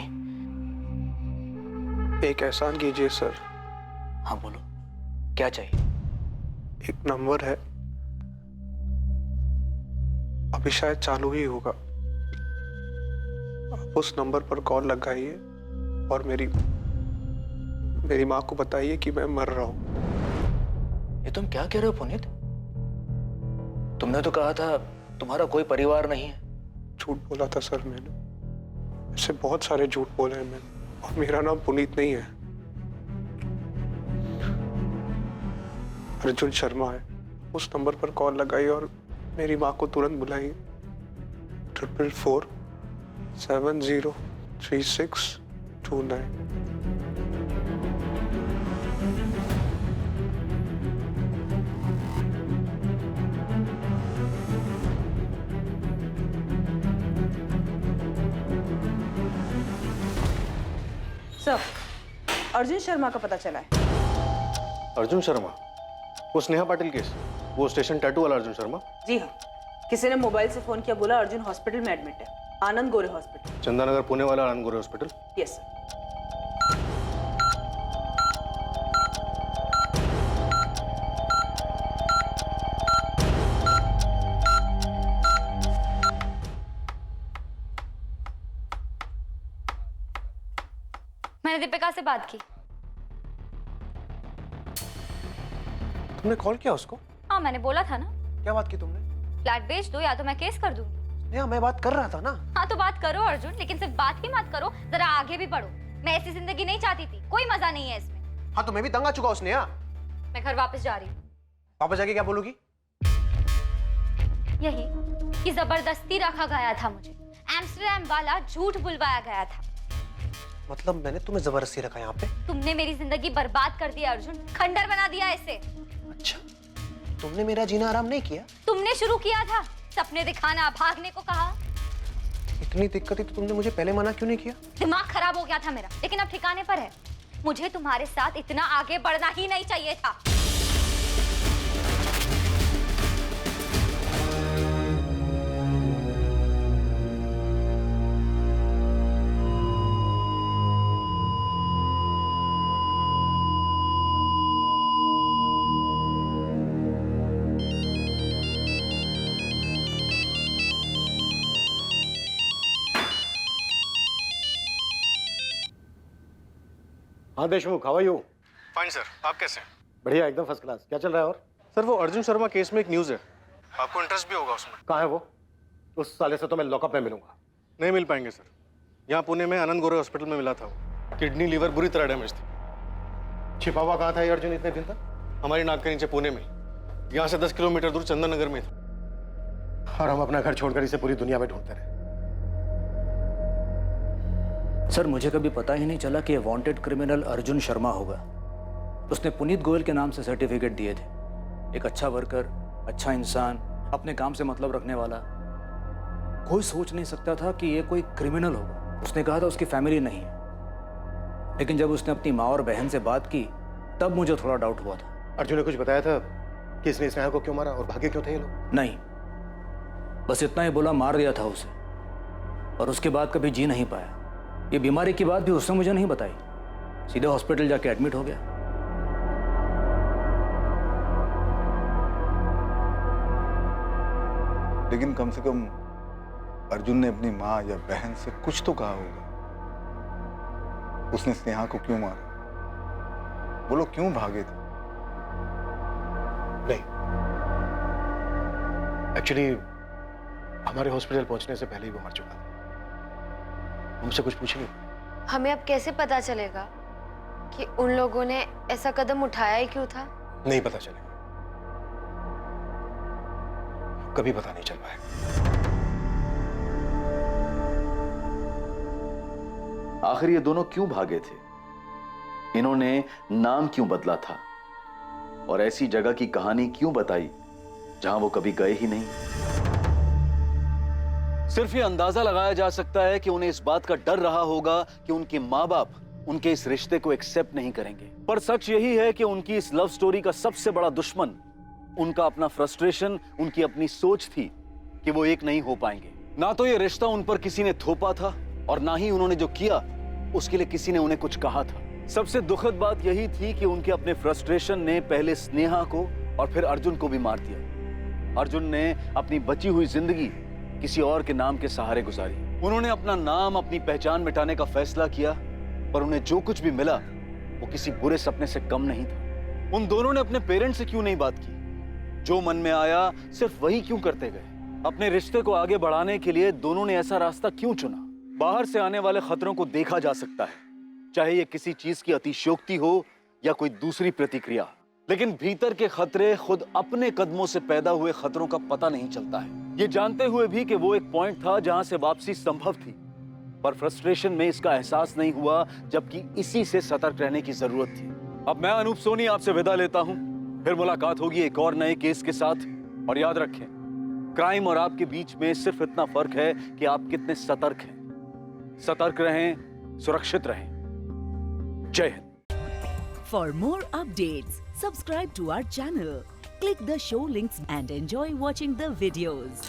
एक एहसान कीजिए सर। हाँ बोलो, क्या चाहिए? एक नंबर है, अभी शायद चालू ही होगा। आप उस नंबर पर कॉल लगाइए और मेरी माँ को बताइए कि मैं मर रहा हूँ। ये तुम क्या कह रहे हो पुनीत? तुमने तो कहा था तुम्हारा कोई परिवार नहीं है। झूठ बोला था सर मैंने, ऐसे बहुत सारे झूठ बोले हैं मैंने, और मेरा नाम पुनीत नहीं है, अर्जुन शर्मा है। उस नंबर पर कॉल लगाई और मेरी माँ को तुरंत बुलाई 444703629। सर, अर्जुन शर्मा का पता चला है। अर्जुन शर्मा? वो स्नेहा पाटिल केस, वो स्टेशन टैटू वाला अर्जुन शर्मा? जी हाँ, किसी ने मोबाइल से फोन किया, बोला अर्जुन हॉस्पिटल में एडमिट है, आनंद गोरे हॉस्पिटल। चंदानगर पुणे वाला आनंद गोरे हॉस्पिटल? Yes sir. मैंने दीपिका से बात की। तुमने कॉल किया उसको? हाँ, मैंने बोला था ना। क्या बात की तुमने? फ्लैट बेच दो या तो मैं केस कर दूंगी। नेहा, मैं बात कर रहा था ना। हाँ तो बात करो अर्जुन, लेकिन सिर्फ बात ही मत करो, जरा आगे भी बढ़ो। मैं ऐसी जिंदगी नहीं चाहती थी, कोई मजा नहीं है इसमें। हाँ तो मैं भी तंग आ चुका हूँ स्नेहा। मैं घर वापस जा रही हूँ। वापस जाके क्या बोलूगी? यही कि जबरदस्ती रखा गया था मुझे, एम्स्टरडैम वाला झूठ बुलवाया गया था। मतलब मैंने तुम्हें जबरदस्ती रखा यहाँ पे? तुमने मेरी जिंदगी बर्बाद कर दिया अर्जुन, खंडर बना दिया इसे। अच्छा, तुमने मेरा जीना आराम नहीं किया? तुमने शुरू किया था, सपने दिखाना, भागने को कहा। इतनी दिक्कत थी तो तुमने मुझे पहले मना क्यों नहीं किया? दिमाग खराब हो गया था मेरा, लेकिन अब ठिकाने पर है। मुझे तुम्हारे साथ इतना आगे बढ़ना ही नहीं चाहिए था। हाँ Deshmukh, how are you? Fine sir, आप कैसे हैं? बढ़िया, एकदम फर्स्ट क्लास। क्या चल रहा है? और सर, वो अर्जुन शर्मा केस में एक न्यूज़ है, आपको इंटरेस्ट भी होगा उसमें। कहाँ है वो? उस साले से तो मैं लॉकअप में मिलूंगा। नहीं मिल पाएंगे सर, यहाँ पुणे में आनंद गोरे हॉस्पिटल में मिला था वो। किडनी लीवर बुरी तरह डैमेज थी। छिपा हुआ कहाँ था ये अर्जुन इतने दिन तक? हमारी नाक के नीचे पुणे में, यहाँ से 10 किलोमीटर दूर चंदन नगर में था। और हम अपना घर छोड़कर इसे पूरी दुनिया में ढूंढते रहे। सर, मुझे कभी पता ही नहीं चला कि ये वांटेड क्रिमिनल अर्जुन शर्मा होगा। उसने पुनीत गोयल के नाम से सर्टिफिकेट दिए थे। एक अच्छा वर्कर, अच्छा इंसान, अपने काम से मतलब रखने वाला। कोई सोच नहीं सकता था कि ये कोई क्रिमिनल होगा। उसने कहा था उसकी फैमिली नहीं है, लेकिन जब उसने अपनी माँ और बहन से बात की तब मुझे थोड़ा डाउट हुआ था। अर्जुन ने कुछ बताया था कि इसने स्नेहा को क्यों मारा और भागे क्यों थे ये लोग? नहीं, बस इतना ही बोला, मार दिया था उसे, और उसके बाद कभी जी नहीं पाया। ये बीमारी की बात भी उसने मुझे नहीं बताई, सीधे हॉस्पिटल जाके एडमिट हो गया। लेकिन कम से कम अर्जुन ने अपनी माँ या बहन से कुछ तो कहा होगा। उसने स्नेहा को क्यों मारा? वो लोग क्यों भागे थे? नहीं, एक्चुअली हमारे हॉस्पिटल पहुंचने से पहले ही वो मर चुका था। हमसे कुछ पूछेंगे? हमें अब कैसे पता चलेगा कि उन लोगों ने ऐसा कदम उठाया ही क्यों था? नहीं पता चलेगा, कभी पता नहीं चल पाएगा। आखिर ये दोनों क्यों भागे थे? इन्होंने नाम क्यों बदला था? और ऐसी जगह की कहानी क्यों बताई जहां वो कभी गए ही नहीं? सिर्फ ये अंदाजा लगाया जा सकता है कि उन्हें इस बात का डर रहा होगा कि उनके माँ बाप उनके इस रिश्ते को एक्सेप्ट नहीं करेंगे। पर सच यही है कि उनकी इस लव स्टोरी का सबसे बड़ा दुश्मन उनका अपना फ्रस्ट्रेशन, उनकी अपनी सोच थी कि वो एक नहीं हो पाएंगे। ना तो ये रिश्ता उन पर किसी ने थोपा था और ना ही उन्होंने जो किया उसके लिए किसी ने उन्हें कुछ कहा था। सबसे दुखद बात यही थी कि उनके अपने फ्रस्ट्रेशन ने पहले स्नेहा को और फिर अर्जुन को भी मार दिया। अर्जुन ने अपनी बची हुई जिंदगी किसी और के नाम के सहारे गुजारी। उन्होंने अपना नाम, अपनी पहचान मिटाने का फैसला किया, पर उन्हें जो कुछ भी मिला वो किसी बुरे सपने से कम नहीं था। उन दोनों ने अपने पेरेंट्स से क्यों नहीं बात की? जो मन में आया सिर्फ वही क्यों करते गए? अपने रिश्ते को आगे बढ़ाने के लिए दोनों ने ऐसा रास्ता क्यों चुना? बाहर से आने वाले खतरों को देखा जा सकता है, चाहे ये किसी चीज की अतिशयोक्ति हो या कोई दूसरी प्रतिक्रिया, लेकिन भीतर के खतरे खुद अपने कदमों से पैदा हुए खतरों का पता नहीं चलता है। ये जानते हुए भी कि वो एक पॉइंट था जहां से वापसी संभव थी, पर फ्रस्ट्रेशन में इसका एहसास नहीं हुआ, जबकि इसी से सतर्क रहने की जरूरत थी। अब मैं अनूप सोनी आपसे विदा लेता हूं, फिर मुलाकात होगी एक और नए केस के साथ। और याद रखें, क्राइम और आपके बीच में सिर्फ इतना फर्क है कि आप कितने सतर्क हैं। सतर्क रहें, सुरक्षित रहें। जय Hind. For more updates, subscribe to our channel, click the show links and enjoy watching the videos.